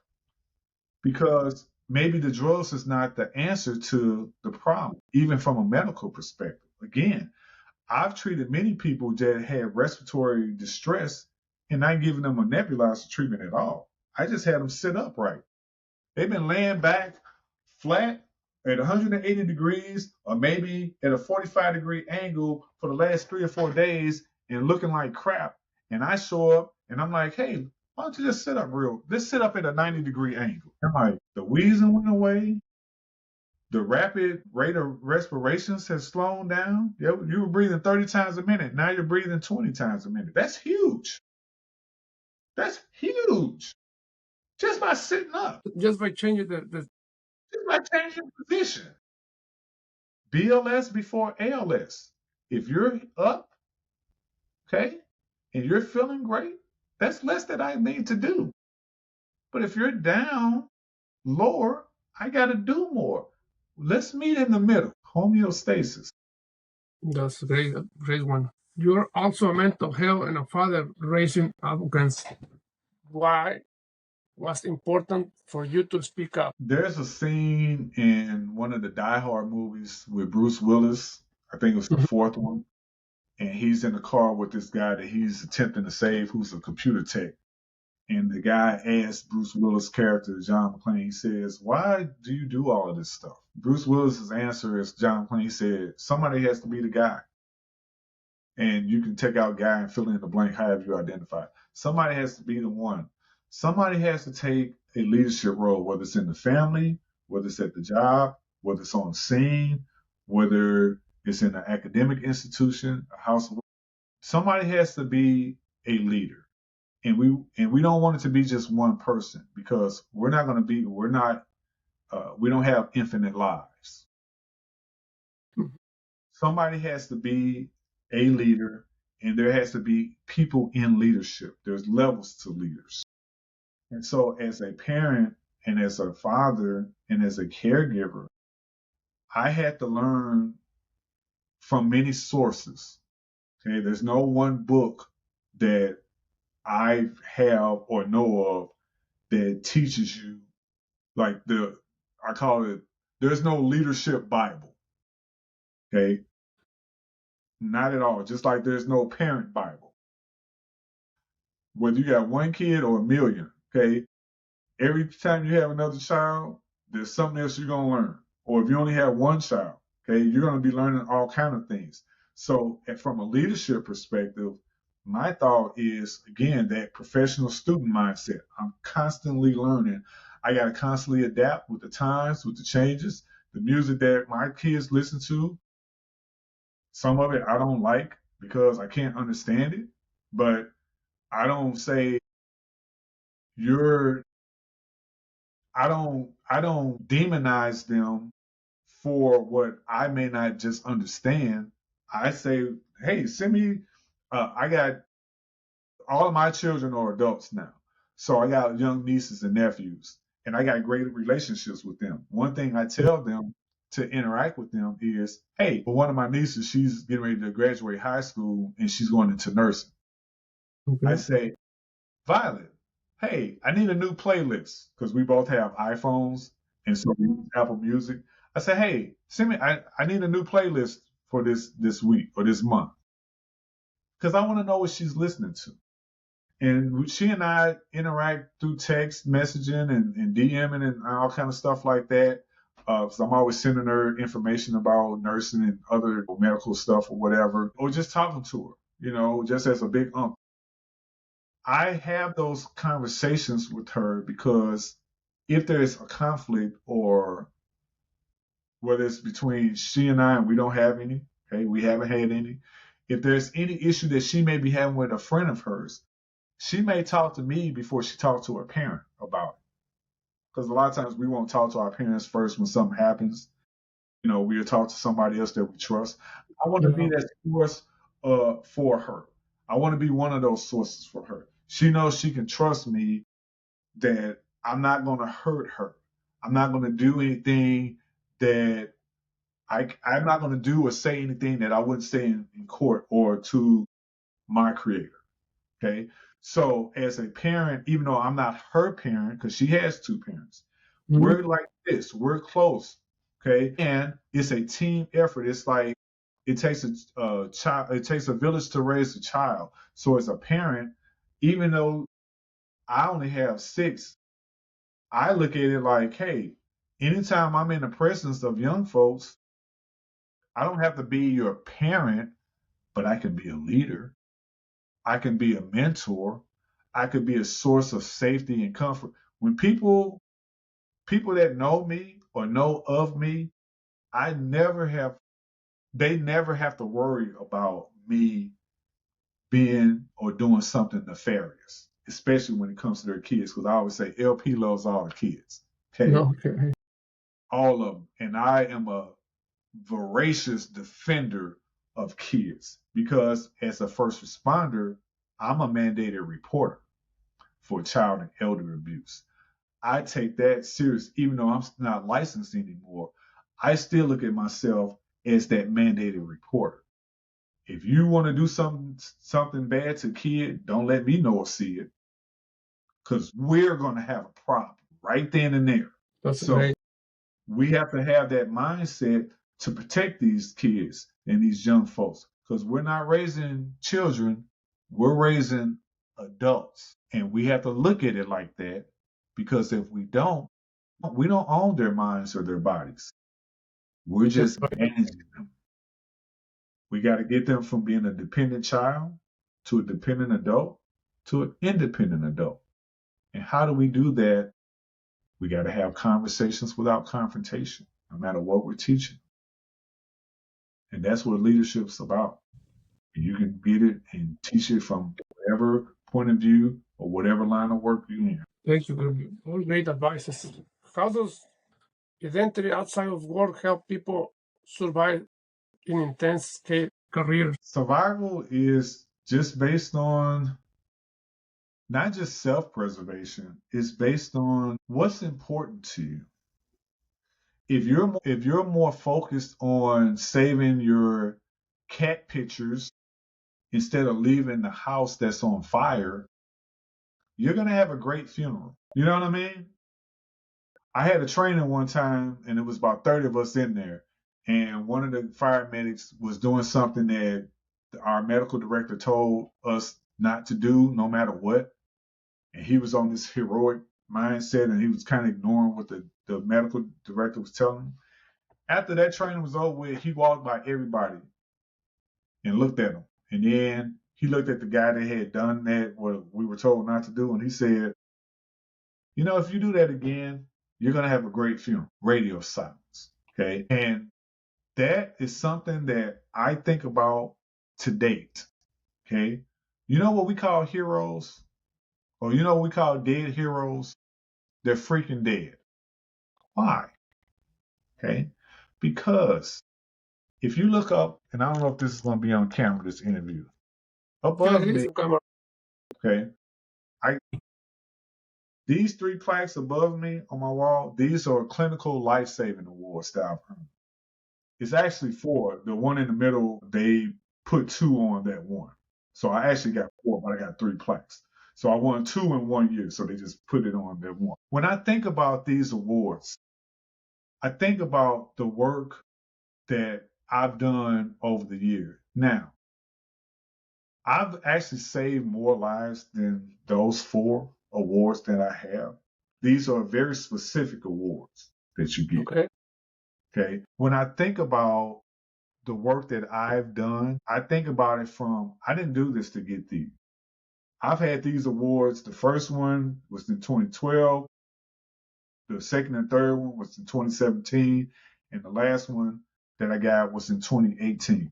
because maybe the drugs is not the answer to the problem, even from a medical perspective. Again, I've treated many people that had respiratory distress and not giving them a nebulizer treatment at all. I just had them sit upright. They've been laying back flat at 180 degrees or maybe at a 45-degree angle for the last 3 or 4 days and looking like crap. And I show up and I'm like, hey, why don't you just sit up Let's sit up at a 90-degree angle. I'm like, the wheezing went away. The rapid rate of respirations has slowed down. You were breathing 30 times a minute. Now you're breathing 20 times a minute. That's huge. That's huge. Just by sitting up. Just by changing the Just by changing position. BLS before ALS. If you're up, okay, and you're feeling great, that's less that I need to do. But if you're down, lower, I got to do more. Let's meet in the middle. Homeostasis. that's a great one. You're also a mental health and a father raising advocates. Why was it important for you to speak up? There's a scene in one of the Die Hard movies with Bruce Willis. I think it was the fourth one. And he's in the car with this guy that he's attempting to save who's a computer tech. And the guy asks Bruce Willis' character, John McClane, he says, why do you do all of this stuff? Bruce Willis's answer is John McClane said, somebody has to be the guy. And you can take out guy and fill in the blank however you identify. Somebody has to be the one. Somebody has to take a leadership role, whether it's in the family, whether it's at the job, whether it's on the scene, whether it's in an academic institution, a house of work. Somebody has to be a leader. And we don't want it to be just one person because we don't have infinite lives. Somebody has to be a leader and there has to be people in leadership. There's levels to leaders. And so as a parent and as a father and as a caregiver, I had to learn from many sources. Okay, there's no one book that I have or know of that teaches you like I call it, there's no leadership Bible. Okay. Not at all. Just like there's no parent Bible. Whether you got one kid or a million, okay, every time you have another child, there's something else you're going to learn. Or if you only have one child, okay, you're going to be learning all kind of things. So from a leadership perspective, my thought is, again, that professional student mindset. I'm constantly learning. I got to constantly adapt with the times, with the changes, the music that my kids listen to. Some of it I don't like because I can't understand it, but I don't say I don't demonize them for what I may not just understand. I say, hey, send me. I got all of my children are adults now, so I got young nieces and nephews, and I got great relationships with them. One thing I tell them to interact with them is, hey, well, one of my nieces, she's getting ready to graduate high school and she's going into nursing. Okay. I say, Violet, hey, I need a new playlist because we both have iPhones and so we use Apple Music. I say, hey, send me. I need a new playlist for this week or this month because I want to know what she's listening to. And she and I interact through text messaging and DMing and all kind of stuff like that. So I'm always sending her information about nursing and other medical stuff or whatever, or just talking to her, just as a big uncle. I have those conversations with her because if there's a conflict or whether it's between she and I and we don't have any, okay, we haven't had any. If there's any issue that she may be having with a friend of hers, she may talk to me before she talks to her parent about it. Because a lot of times we won't talk to our parents first when something happens. We'll talk to somebody else that we trust. I want to be that source for her. I want to be one of those sources for her. She knows she can trust me that I'm not going to hurt her. I'm not going to do anything that I'm not going to do or say anything that I wouldn't say in court or to my creator. Okay. So as a parent, even though I'm not her parent, because she has two parents, we're like this. We're close. Okay. And it's a team effort. It's like it takes a child, it takes a village to raise a child. So as a parent, even though I only have 6, I look at it like, hey, anytime I'm in the presence of young folks, I don't have to be your parent, but I can be a leader. I can be a mentor. I could be a source of safety and comfort. When people that know me or know of me, they never have to worry about me being or doing something nefarious, especially when it comes to their kids. Because I always say LP loves all the kids. Okay. Okay. All of them. And I am a voracious defender of kids because as a first responder, I'm a mandated reporter for child and elder abuse. I take that serious, even though I'm not licensed anymore. I still look at myself as that mandated reporter. If you want to do something bad to a kid, don't let me know or see it, because we're going to have a problem right then and there. That's so great. We have to have that mindset to protect these kids and these young folks, because we're not raising children, we're raising adults, and we have to look at it like that, because if we don't own their minds or their bodies. We're just managing them. We got to get them from being a dependent child to a dependent adult to an independent adult. And how do we do that? We got to have conversations without confrontation, no matter what we're teaching. And that's what leadership's about. You can get it and teach it from whatever point of view or whatever line of work you're in. Thank you. All great advices. How does identity outside of work help people survive in intense careers? Survival is just based on not just self-preservation, it's based on what's important to you. If you're more focused on saving your cat pictures instead of leaving the house that's on fire, you're gonna have a great funeral. You know what I mean? I had a training one time and it was about 30 of us in there. And one of the fire medics was doing something that our medical director told us not to do no matter what. And he was on this heroic mindset and he was kind of ignoring what the medical director was telling him. After that training was over with, he walked by everybody and looked at them. And then he looked at the guy that had done that, what we were told not to do, and he said, if you do that again, you're going to have a great funeral. Radio silence. Okay. And that is something that I think about to date. Okay. You know what we call heroes? Or you know what we call dead heroes? They're freaking dead. Why? Okay. Because if you look up, and I don't know if this is going to be on camera, this interview, above me, okay, these 3 plaques above me on my wall, these are clinical life-saving awards that I've earned. It's actually 4. The one in the middle, they put 2 on that one. So I actually got 4, but I got 3 plaques. So I won 2 in 1 year. So they just put it on that one. When I think about these awards, I think about the work that I've done over the years. Now, I've actually saved more lives than those 4 awards that I have. These are very specific awards that you get. Okay. Okay. When I think about the work that I've done, I think about it from I didn't do this to get these. I've had these awards. The first one was in 2012. The second and third one was in 2017. And the last one that I got was in 2018.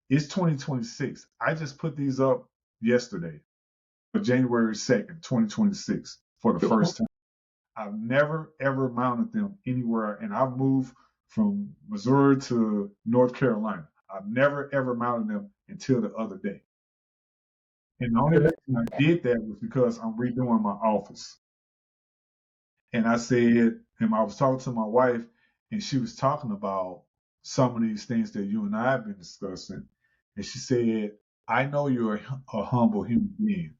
It's 2026. I just put these up yesterday, January 2nd, 2026, for the first time. I've never, ever mounted them anywhere. And I've moved from Missouri to North Carolina. I've never, ever mounted them until the other day. And the only reason I did that was because I'm redoing my office. And I said, and I was talking to my wife, and she was talking about some of these things that you and I have been discussing. And she said, I know you're a humble human being.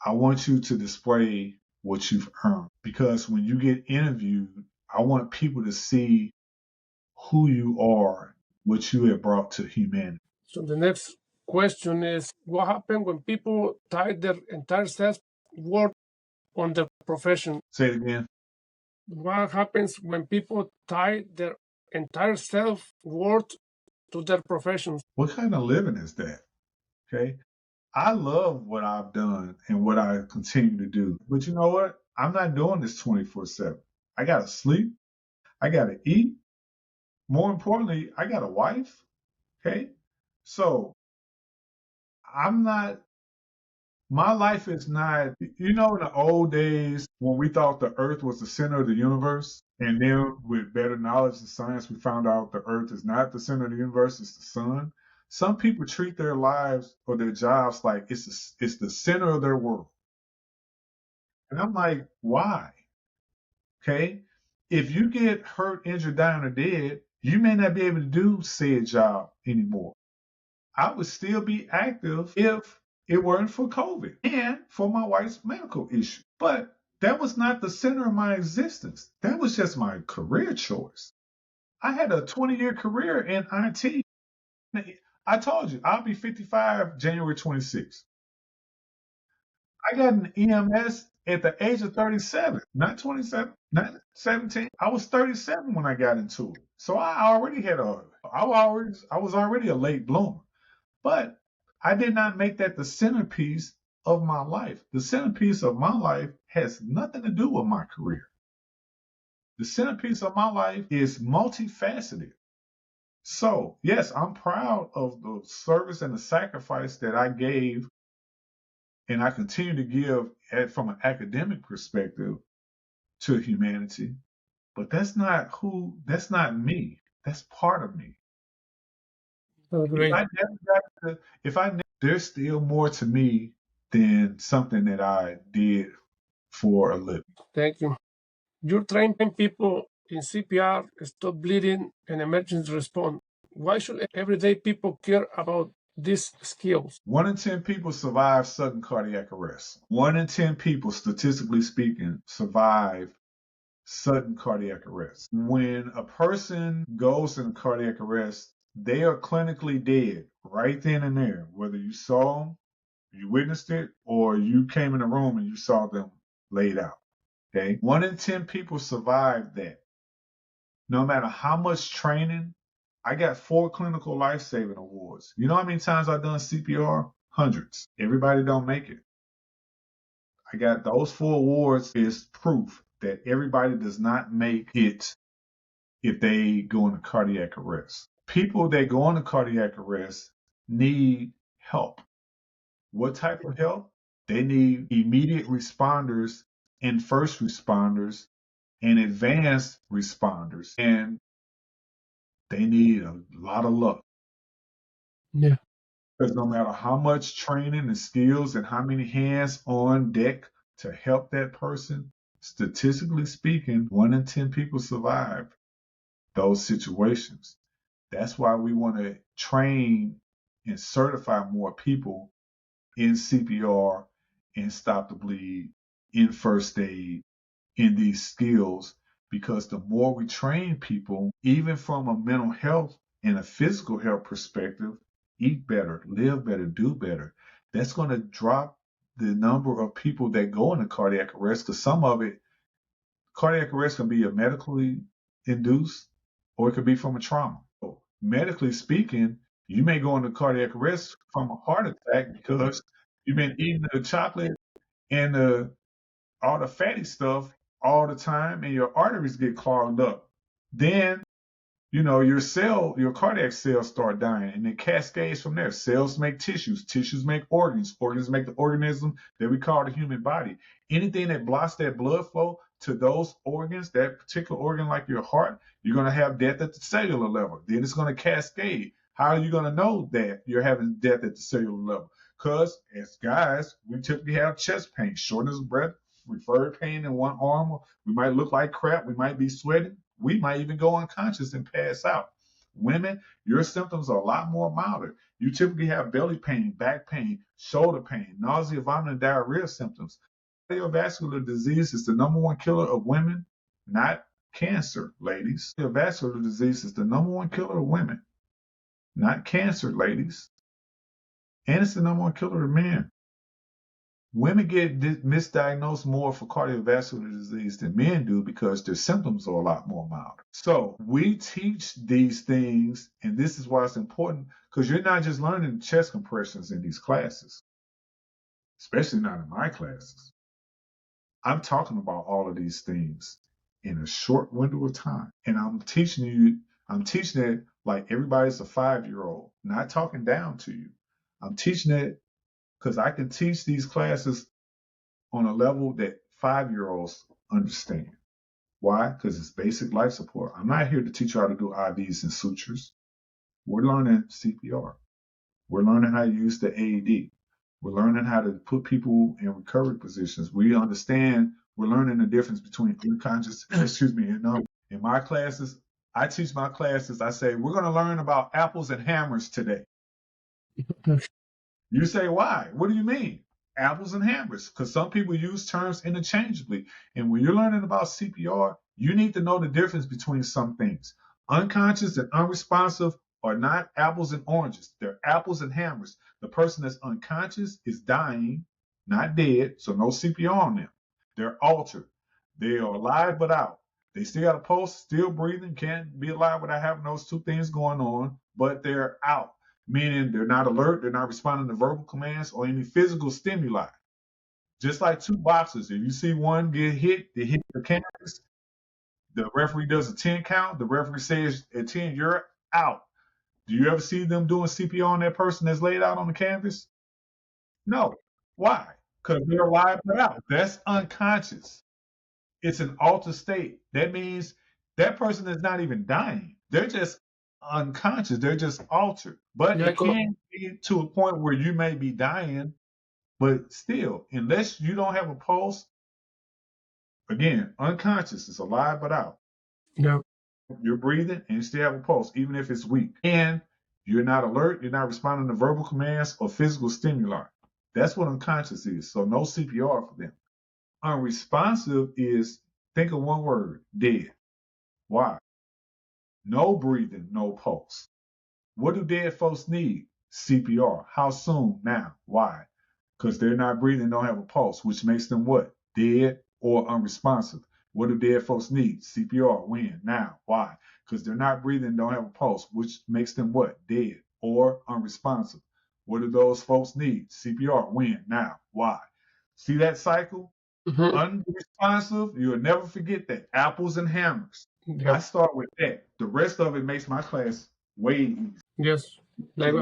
I want you to display what you've earned. Because when you get interviewed, I want people to see who you are, what you have brought to humanity. So the next question is, what happens when people tie their entire self-worth on their profession? Say it again. What happens when people tie their entire self-worth to their professions? What kind of living is that? Okay. I love what I've done and what I continue to do. But you know what? I'm not doing this 24/7. I got to sleep. I got to eat. More importantly, I got a wife. Okay. So I'm not, my life is not, in the old days when we thought the earth was the center of the universe, and then with better knowledge and science, we found out the earth is not the center of the universe, it's the sun. Some people treat their lives or their jobs like it's the center of their world. And I'm like, why? Okay. If you get hurt, injured, dying, or dead, you may not be able to do said job anymore. I would still be active if it weren't for COVID and for my wife's medical issue. But that was not the center of my existence. That was just my career choice. I had a 20-year career in IT. I told you, I'll be 55 January 26th. I got an EMS at the age of 37, not 27, not 17. I was 37 when I got into it. So I was already a late bloomer. But I did not make that the centerpiece of my life. The centerpiece of my life has nothing to do with my career. The centerpiece of my life is multifaceted. So, yes, I'm proud of the service and the sacrifice that I gave and I continue to give from an academic perspective to humanity. But that's not me. That's part of me. Great. There's still more to me than something that I did for a living. Thank you. You're training people in CPR, stop bleeding, and emergency response. Why should everyday people care about these skills? 1 in 10 people survive sudden cardiac arrest. 1 in 10 people, statistically speaking, survive sudden cardiac arrest. When a person goes into cardiac arrest, they are clinically dead right then and there, whether you saw them, you witnessed it, or you came in the room and you saw them laid out. Okay. 1 in 10 people survive that. No matter how much training, I got 4 clinical life-saving awards. You know how many times I've done CPR? Hundreds. Everybody don't make it. I got those 4 awards is proof that everybody does not make it if they go into cardiac arrest. People that go into cardiac arrest need help. What type of help? They need immediate responders and first responders and advanced responders. And they need a lot of luck. Yeah. Because no matter how much training and skills and how many hands on deck to help that person, statistically speaking, 1 in 10 people survive. those situations. That's why we want to train and certify more people in CPR, in stop the bleed, in first aid, in these skills, because the more we train people, even from a mental health and a physical health perspective, eat better, live better, do better, that's going to drop the number of people that go into cardiac arrest, because some of it, cardiac arrest can be a medically induced or it could be from a trauma. So medically speaking, you may go into cardiac arrest from a heart attack because you've been eating the chocolate and all the fatty stuff all the time and your arteries get clogged up. Then, your cardiac cells start dying and it cascades from there. Cells make tissues, tissues make organs, organs make the organism that we call the human body. Anything that blocks that blood flow to those organs, that particular organ like your heart, you're going to have death at the cellular level. Then it's going to cascade. How are you going to know that you're having death at the cellular level? Because as guys, we typically have chest pain, shortness of breath, referred pain in one arm. We might look like crap. We might be sweating. We might even go unconscious and pass out. Women, your symptoms are a lot more milder. You typically have belly pain, back pain, shoulder pain, nausea, vomiting, diarrhea symptoms. Cardiovascular disease is the number one killer of women, not cancer, ladies. Cardiovascular disease is the number one killer of women, not cancer, ladies. And it's the number one killer of men. Women get misdiagnosed more for cardiovascular disease than men do because their symptoms are a lot more mild. So we teach these things, and this is why it's important, because you're not just learning chest compressions in these classes, especially not in my classes. I'm talking about all of these things in a short window of time. And I'm teaching it like everybody's a 5-year-old, not talking down to you. I'm teaching it because I can teach these classes on a level that 5-year-olds understand. Why? Because it's basic life support. I'm not here to teach you how to do IVs and sutures. We're learning CPR. We're learning how to use the AED. We're learning how to put people in recovery positions. We're learning the difference between unconscious, and in my classes, I teach my classes, I say, we're going to learn about apples and hammers today. You say, why? What do you mean? Apples and hammers, because some people use terms interchangeably. And when you're learning about CPR, you need to know the difference between some things. Unconscious and unresponsive are not apples and oranges. They're apples and hammers. The person that's unconscious is dying, not dead, so no CPR on them. They're altered. They are alive but out. They still got a pulse, still breathing, can't be alive without having those two things going on, but they're out. Meaning they're not alert, they're not responding to verbal commands or any physical stimuli. Just like two boxers, if you see one get hit, they hit the canvas, the referee does a 10 count, the referee says at 10, you're out. Do you ever see them doing CPR on that person that's laid out on the canvas? No. Why? Because they're alive but out. That's unconscious. It's an altered state. That means that person is not even dying. They're just unconscious. They're just altered. But Yeah, it can get to a point where you may be dying, but still, unless you don't have a pulse, again, unconscious is alive but out. yeah, You're breathing and you still have a pulse, even if it's weak. And you're not alert, you're not responding to verbal commands or physical stimuli. That's what unconscious is. So no CPR for them. Unresponsive is, think of one word, dead. Why? No breathing, no pulse. What do dead folks need? CPR. How soon? Now. Why? Because they're not breathing, don't have a pulse, which makes them what? Dead or unresponsive. What do dead folks need? CPR. When? Now. Why? Because they're not breathing, don't have a pulse, which makes them what? Dead or unresponsive. What do those folks need? CPR. When? Now. Why? See that cycle? mm-hmm. Unresponsive, you'll never forget that. Apples and hammers. Yeah. I start with that. The rest of it makes my class way easy. Yes. Like,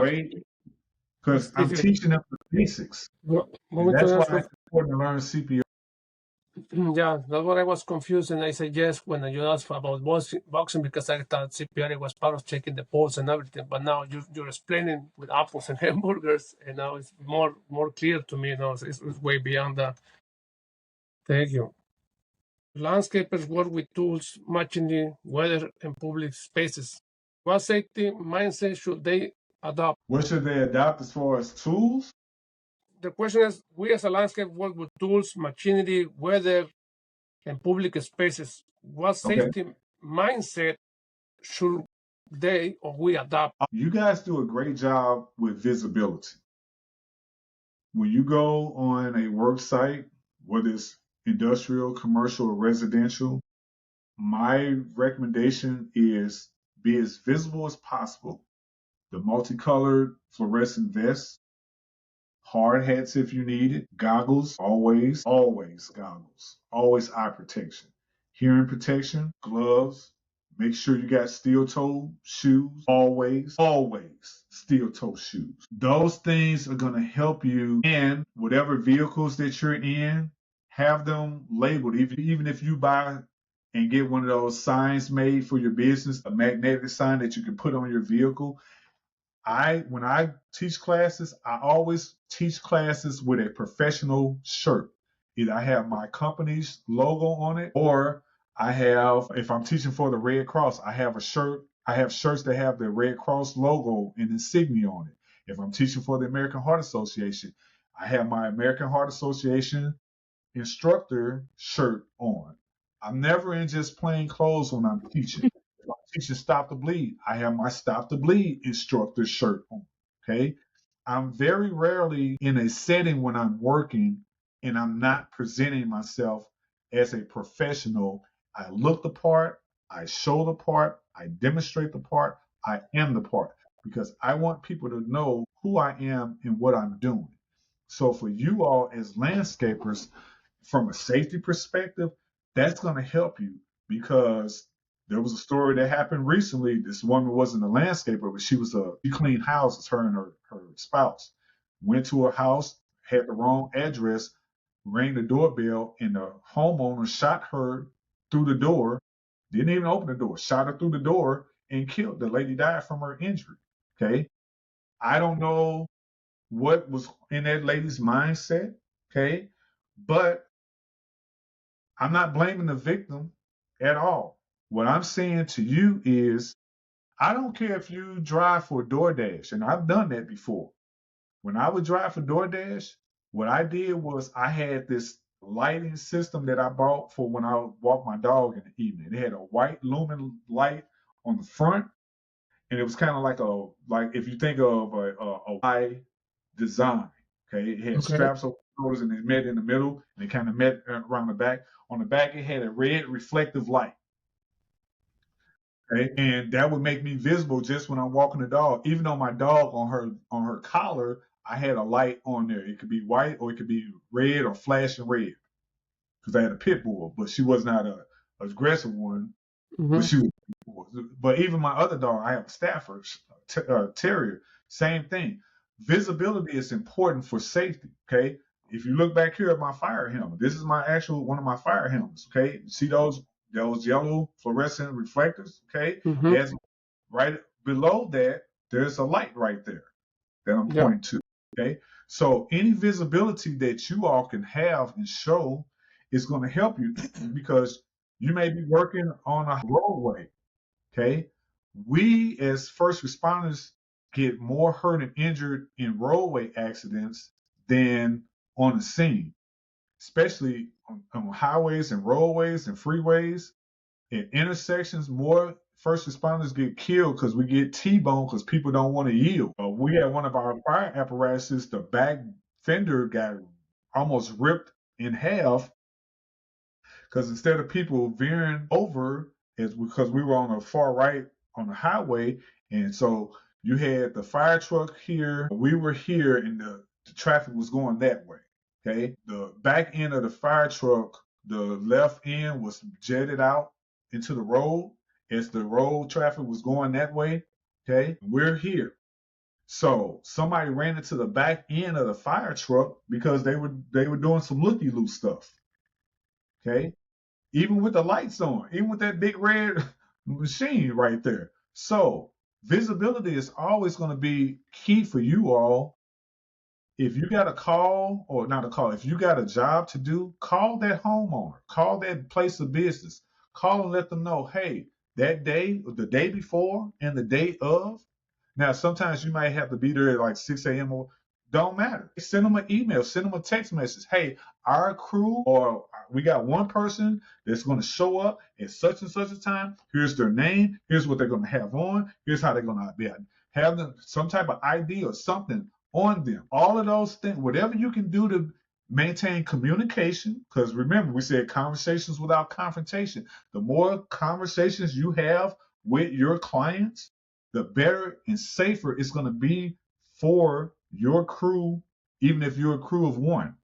Because I'm teaching them the basics. And that's why it's important to learn CPR. Yeah, that's what I was confused, and I said yes when you asked about boxing because I thought CPR was part of checking the pulse and everything. But now you're explaining with apples and hamburgers, and now it's more clear to me. It's way beyond that. Thank you. landscapers work with tools matching the weather and public spaces. What safety mindset should they adopt? What should they adopt as far as tools? The question is, we as a landscape work with tools, machinery, weather, and public spaces. What Okay. safety mindset should they or we adopt? You guys do a great job with visibility. When you go on a work site, whether it's industrial, commercial, or residential, my recommendation is be as visible as possible. The multicolored fluorescent vests, hard hats if you need it, goggles, always goggles, always eye protection, hearing protection, gloves. Make sure you got steel toe shoes, always steel toe shoes. Those things are going to help you in whatever vehicles that you're in, have them labeled. Even if you buy and get one of those signs made for your business, a magnetic sign that you can put on your vehicle, when I teach classes, I always teach classes with a professional shirt. Either I have my company's logo on it, or I have, if I'm teaching for the Red Cross, I have a shirt. I have shirts that have the Red Cross logo and insignia on it. If I'm teaching for the American Heart Association, I have my American Heart Association instructor shirt on. I'm never in just plain clothes when I'm teaching. If I'm teaching Stop the Bleed, I have my Stop the Bleed instructor shirt on. Okay. I'm very rarely in a setting when I'm working and I'm not presenting myself as a professional. I look the part, I show the part, I demonstrate the part, I am the part because I want people to know who I am and what I'm doing. So for you all as landscapers, from a safety perspective, that's going to help you because there was a story that happened recently. This woman wasn't a landscaper, but she cleaned houses, her and her spouse. Went to a house, had the wrong address, rang the doorbell, and the homeowner shot her through the door, didn't even open the door, shot her through the door and killed. The lady died from her injury. Okay. I don't know what was in that lady's mindset. Okay. But I'm not blaming the victim at all. What I'm saying to you is, I don't care if you drive for DoorDash, and I've done that before. When I would drive for DoorDash, what I did was I had this lighting system that I bought for when I walk my dog in the evening. It had a white lumen light on the front, and it was kind of like if you think of a Y design. Okay, it had straps over the shoulders and it met in the middle, and it kind of met around the back. On the back, it had a red reflective light. Okay, and that would make me visible just when I'm walking the dog. Even though my dog on her collar, I had a light on there. It could be white or it could be red or flashing red because I had a pit bull, but she was not a aggressive one. But she was. But even my other dog, I have a Stafford Terrier. Same thing. Visibility is important for safety. Okay. If you look back here at my fire helmet, this is my actual one of my fire helmets. Okay. See those yellow fluorescent reflectors? Okay. As right below that, there's a light right there that I'm pointing to. Okay. So any visibility that you all can have and show is going to help you because you may be working on a roadway. Okay. We as first responders get more hurt and injured in roadway accidents than on the scene, especially on highways and roadways and freeways. In intersections, more first responders get killed because we get T-boned because people don't want to yield. We had one of our fire apparatuses, the back fender got almost ripped in half because instead of people veering over, is because we were on the far right on the highway, and so you had the fire truck here, we were here, and the traffic was going that way. Okay, the back end of the fire truck, the left end was jetted out into the road as the road traffic was going that way. Okay, we're here. So somebody ran into the back end of the fire truck because they were doing some looky-loo stuff. Okay, even with the lights on, even with that big red machine right there. So visibility is always going to be key for you all if you got a call or not a call, if you got a job to do, call that homeowner, call that place of business, call and let them know, hey, that day, the day before, and the day of. Now, sometimes you might have to be there at like 6 a.m. or don't matter. Send them an email, send them a text message. Hey, our crew, or we got one person that's going to show up at such and such a time. Here's their name. Here's what they're going to have on. Here's how they're going to be having some type of ID or something on them. All of those things, whatever you can do to maintain communication, because remember, we said conversations without confrontation. The more conversations you have with your clients, the better and safer it's going to be for your crew, even if you're a crew of one.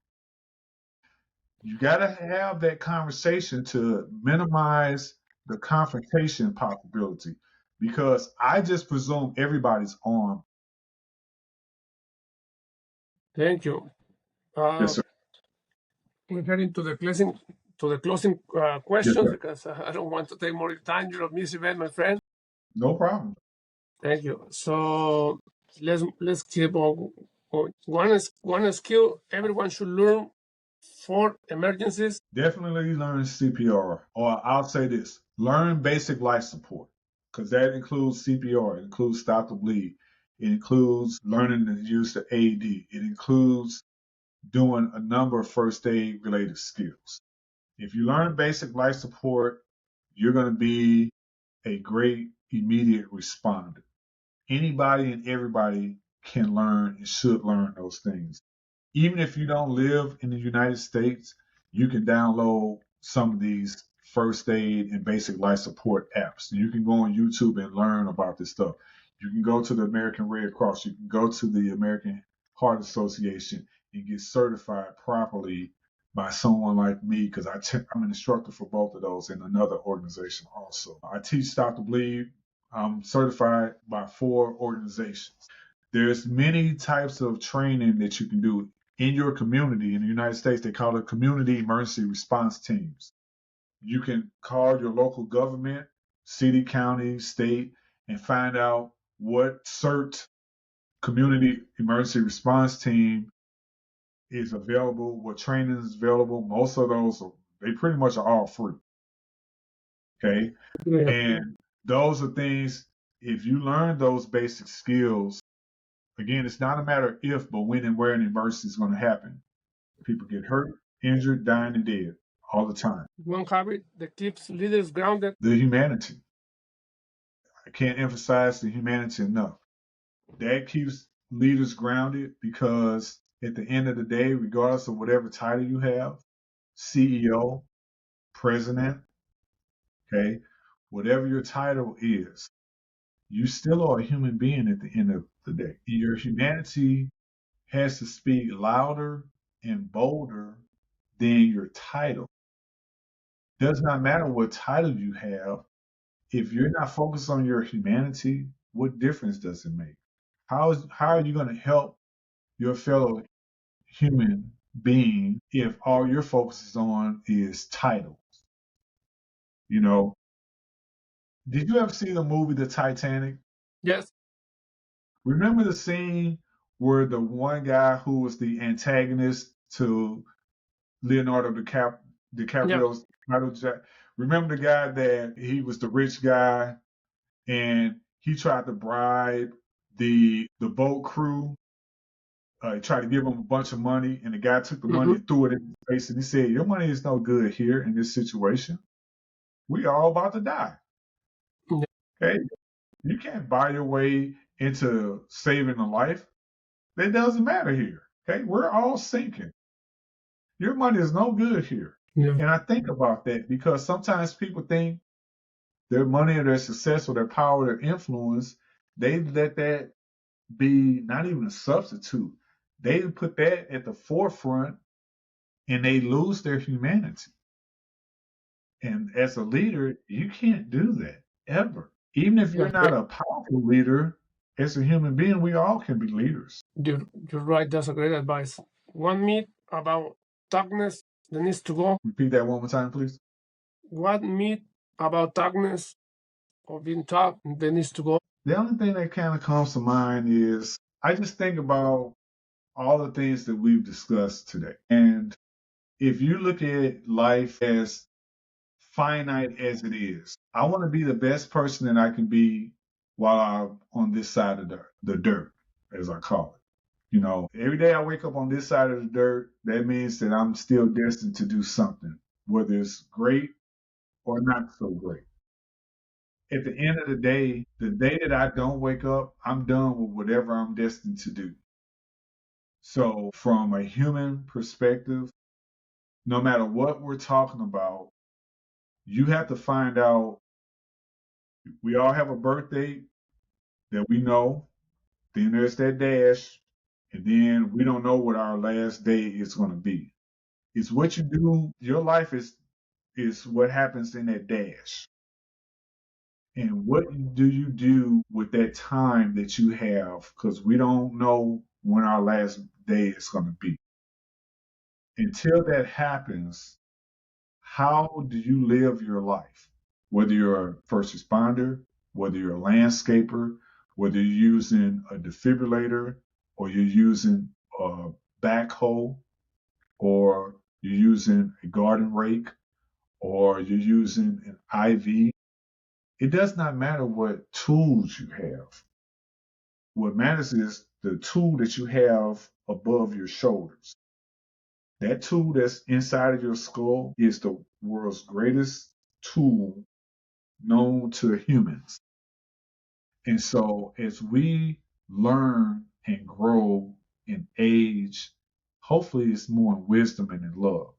You got to have that conversation to minimize the confrontation possibility, because I just presume everybody's armed. Thank you. Yes, sir. We're heading to the closing Yes, questions, sir. because I don't want to take more time. You're a Miss Event, my friend. No problem. Thank you. So let's keep on. One skill everyone should learn for emergencies. Definitely learn CPR, or I'll say this: learn basic life support, because that includes CPR, it includes stop the bleed, it includes learning to use the AED, it includes doing a number of first aid related skills. If you learn basic life support, you're going to be a great immediate responder. Anybody and everybody can learn and should learn those things. Even if you don't live in the United States, you can download some of these first aid and basic life support apps. You can go on YouTube and learn about this stuff. You can go to the American Red Cross. You can go to the American Heart Association and get certified properly by someone like me, because I'm an instructor for both of those in another organization also. I teach Stop the Bleed. I'm certified by 4 organizations. There's many types of training that you can do in your community. In the United States, they call it community emergency response teams. You can call your local government, city, county, state, and find out what CERT community emergency response team is available, what training is available. Most of those, they pretty much are all free. Okay. Yeah. And those are things, if you learn those basic skills, again, it's not a matter of if, but when and where an emergency is going to happen. People get hurt, injured, dying, and dead all the time. One habit that keeps leaders grounded. The humanity. I can't emphasize the humanity enough. That keeps leaders grounded, because at the end of the day, regardless of whatever title you have, CEO, president, okay, whatever your title is, you still are a human being at the end of the day. Your humanity has to speak louder and bolder than your title. Does not matter what title you have. If you're not focused on your humanity, what difference does it make? How are you going to help your fellow human being if all your focus is on is title? You know, did you ever see the movie The Titanic? Yes. Remember the scene where the one guy who was the antagonist to Leonardo Yeah. DiCaprio's title Jack? Remember the guy that he was the rich guy, and he tried to bribe the boat crew. He tried to give him a bunch of money, and the guy took the money Mm-hmm. and threw it in his face, and he said, "Your money is no good here in this situation. We are all about to die. Yeah. Okay, you can't buy your way into saving a life. That doesn't matter here. Okay, we're all sinking. Your money is no good here." Yeah. And I think about that because sometimes people think their money or their success or their power, their influence, they let that be not even a substitute. They put that at the forefront, and they lose their humanity. And as a leader, you can't do that ever. Even if you're not Okay. a powerful leader, as a human being, we all can be leaders. You're right. That's a great advice. One myth about darkness that needs to go. Repeat that one more time, please. What myth about darkness or being dark that needs to go? The only thing that kind of comes to mind is I just think about all the things that we've discussed today. And if you look at life as finite as it is, I want to be the best person that I can be while I'm on this side of the dirt, as I call it. Every day I wake up on this side of the dirt, that means that I'm still destined to do something, whether it's great or not so great. At the end of the day that I don't wake up, I'm done with whatever I'm destined to do. So, from a human perspective, no matter what we're talking about, you have to find out we all have a birth date that we know, then there's that dash, and then we don't know what our last day is going to be. It's what you do, your life is what happens in that dash. And what do you do with that time that you have? Because we don't know when our last day is going to be. Until that happens, how do you live your life? Whether you're a first responder, whether you're a landscaper, whether you're using a defibrillator, or you're using a backhoe, or you're using a garden rake, or you're using an IV. It does not matter what tools you have. What matters is the tool that you have above your shoulders. That tool that's inside of your skull is the world's greatest tool known to humans. And so as we learn and grow in age, hopefully it's more in wisdom and in love.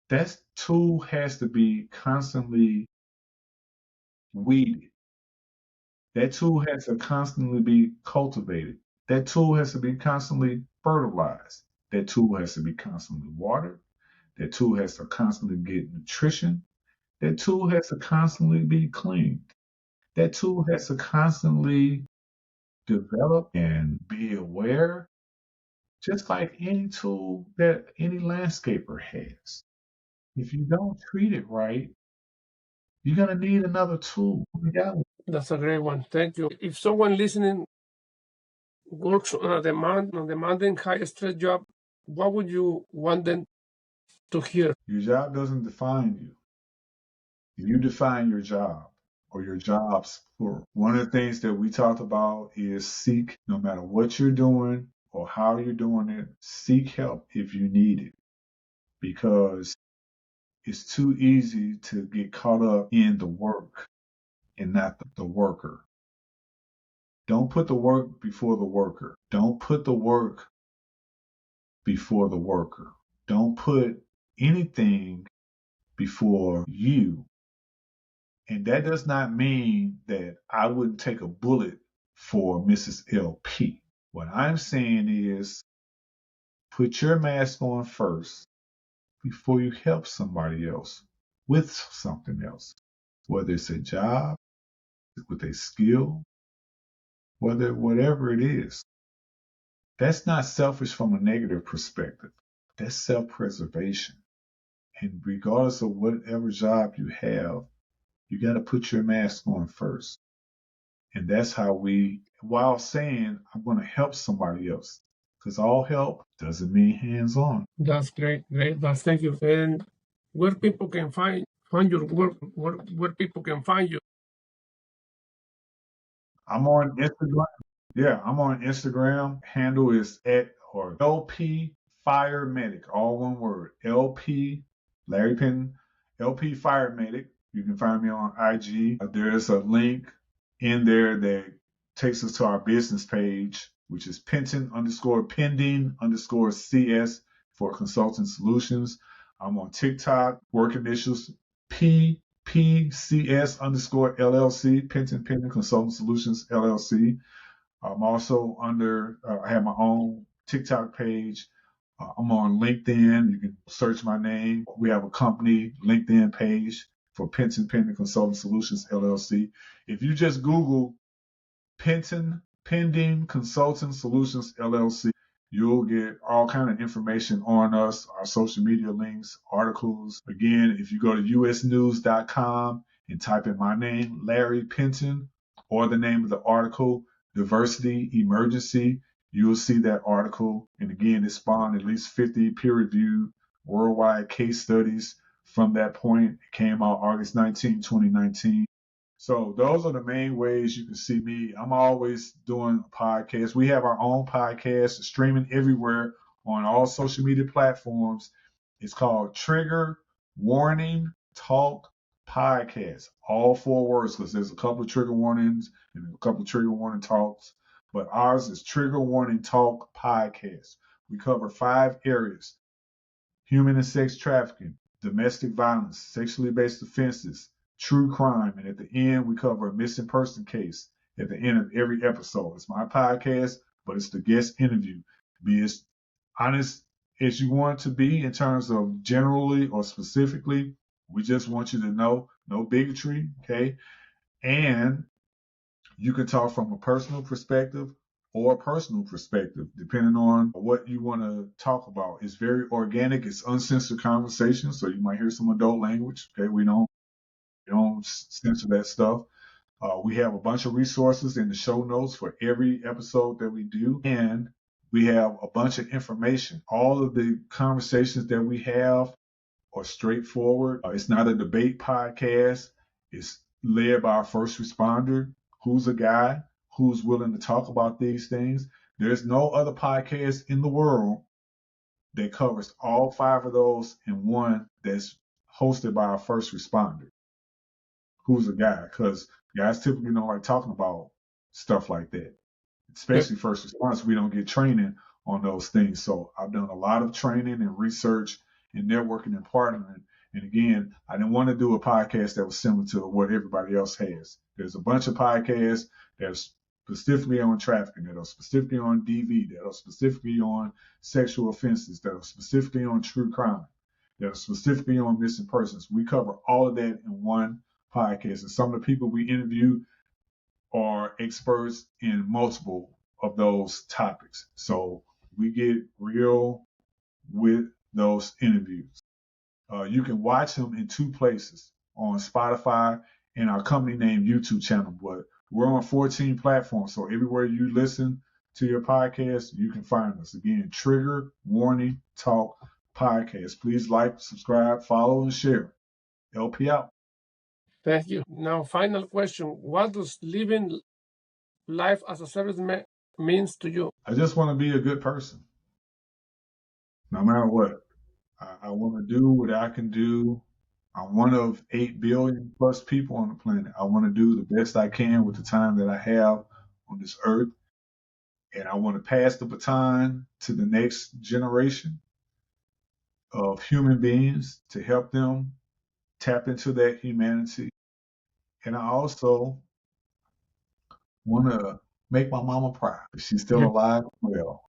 That tool has to be constantly weeded. That tool has to constantly be cultivated. That tool has to be constantly fertilized. That tool has to be constantly watered. That tool has to constantly get nutrition. That tool has to constantly be cleaned. That tool has to constantly develop and be aware, just like any tool that any landscaper has. If you don't treat it right, you're going to need another tool. That's a great one. Thank you. If someone listening works on a demanding high stress job, what would you want them to hear? Your job doesn't define you. You define your job or your jobs. One of the things that we talked about is seek, no matter what you're doing or how you're doing it, seek help if you need it. Because it's too easy to get caught up in the work and not the worker. Don't put the work before the worker. Don't put the work before the worker. Don't put anything before you. And that does not mean that I wouldn't take a bullet for Mrs. LP. What I'm saying is put your mask on first before you help somebody else with something else, whether it's a job, with a skill, whatever it is. That's not selfish from a negative perspective. That's self-preservation. And regardless of whatever job you have, you got to put your mask on first. And that's how while saying I'm going to help somebody else, because all help doesn't mean hands-on. That's great. Great. That's thank you. And where people can find your work, where people can find you. I'm on Instagram. Yeah, I'm on Instagram. Handle is LP Fire Medic, all one word. LP Larry Penn, LP Fire Medic. You can find me on IG. There's a link in there that takes us to our business page, which is pending_CS for Consulting Solutions. I'm on TikTok, work initials PPCS_LLC, Penton Pending Consulting Solutions LLC. I'm also I have my own TikTok page. I'm on LinkedIn. You can search my name. We have a company LinkedIn page for Penton Pending Consulting Solutions LLC. If you just Google Penton Pending Consulting Solutions LLC, you'll get all kind of information on us, our social media links, articles. Again, if you go to usnews.com and type in my name, Larry Penton, or the name of the article, Diversity Emergency, you'll see that article. And again, it spawned at least 50 peer-reviewed worldwide case studies from that point. It came out August 19, 2019. So those are the main ways you can see me. I'm always doing podcasts. We have our own podcast streaming everywhere on all social media platforms. It's called Trigger Warning Talk Podcast. All 4 words, because there's a couple of trigger warnings and a couple of trigger warning talks. But ours is Trigger Warning Talk Podcast. We cover 5 areas: human and sex trafficking, domestic violence, sexually based offenses, true crime, and at the end, we cover a missing person case at the end of every episode. It's my podcast, but it's the guest interview. Be as honest as you want to be in terms of generally or specifically. We just want you to know no bigotry, okay? And you can talk from a personal perspective or a personal perspective, depending on what you want to talk about. It's very organic. It's uncensored conversation, so you might hear some adult language. Okay, we don't censor that stuff. We have a bunch of resources in the show notes for every episode that we do, and we have a bunch of information. All of the conversations that we have are straightforward. It's not a debate podcast. It's led by a first responder who's a guy who's willing to talk about these things. There's no other podcast in the world that covers all 5 of those in one that's hosted by a first responder who's a guy, because guys typically don't like talking about stuff like that, especially first response. We don't get training on those things. So I've done a lot of training and research and networking and partnering. And again, I didn't want to do a podcast that was similar to what everybody else has. There's a bunch of podcasts that are specifically on trafficking, that are specifically on DV, that are specifically on sexual offenses, that are specifically on true crime, that are specifically on missing persons. We cover all of that in one podcast. And some of the people we interview are experts in multiple of those topics. So we get real with those interviews. You can watch them in 2 places, on Spotify and our company name YouTube channel. But we're on 14 platforms, so everywhere you listen to your podcast, you can find us. Again, Trigger Warning Talk Podcast. Please like, subscribe, follow, and share. LP out. Thank you. Now, final question. What does living life as a serviceman means to you? I just want to be a good person, no matter what. I want to do what I can do. I'm one of 8 billion plus people on the planet. I want to do the best I can with the time that I have on this earth. And I want to pass the baton to the next generation of human beings to help them tap into that humanity. And I also want to make my mama proud. If she's still alive, well,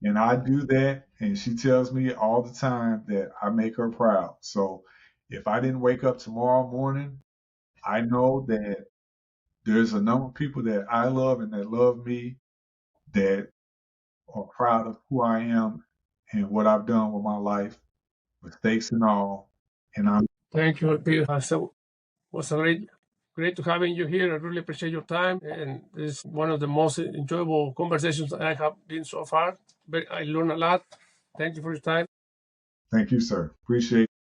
and I do that, and she tells me all the time that I make her proud. So if I didn't wake up tomorrow morning, I know that there's a number of people that I love and that love me that are proud of who I am and what I've done with my life, mistakes and all. And I'm Thank you, Peter. So it was a great to having you here. I really appreciate your time, and this is one of the most enjoyable conversations I have been so far. But I learned a lot. Thank you for your time. Thank you, sir. Appreciate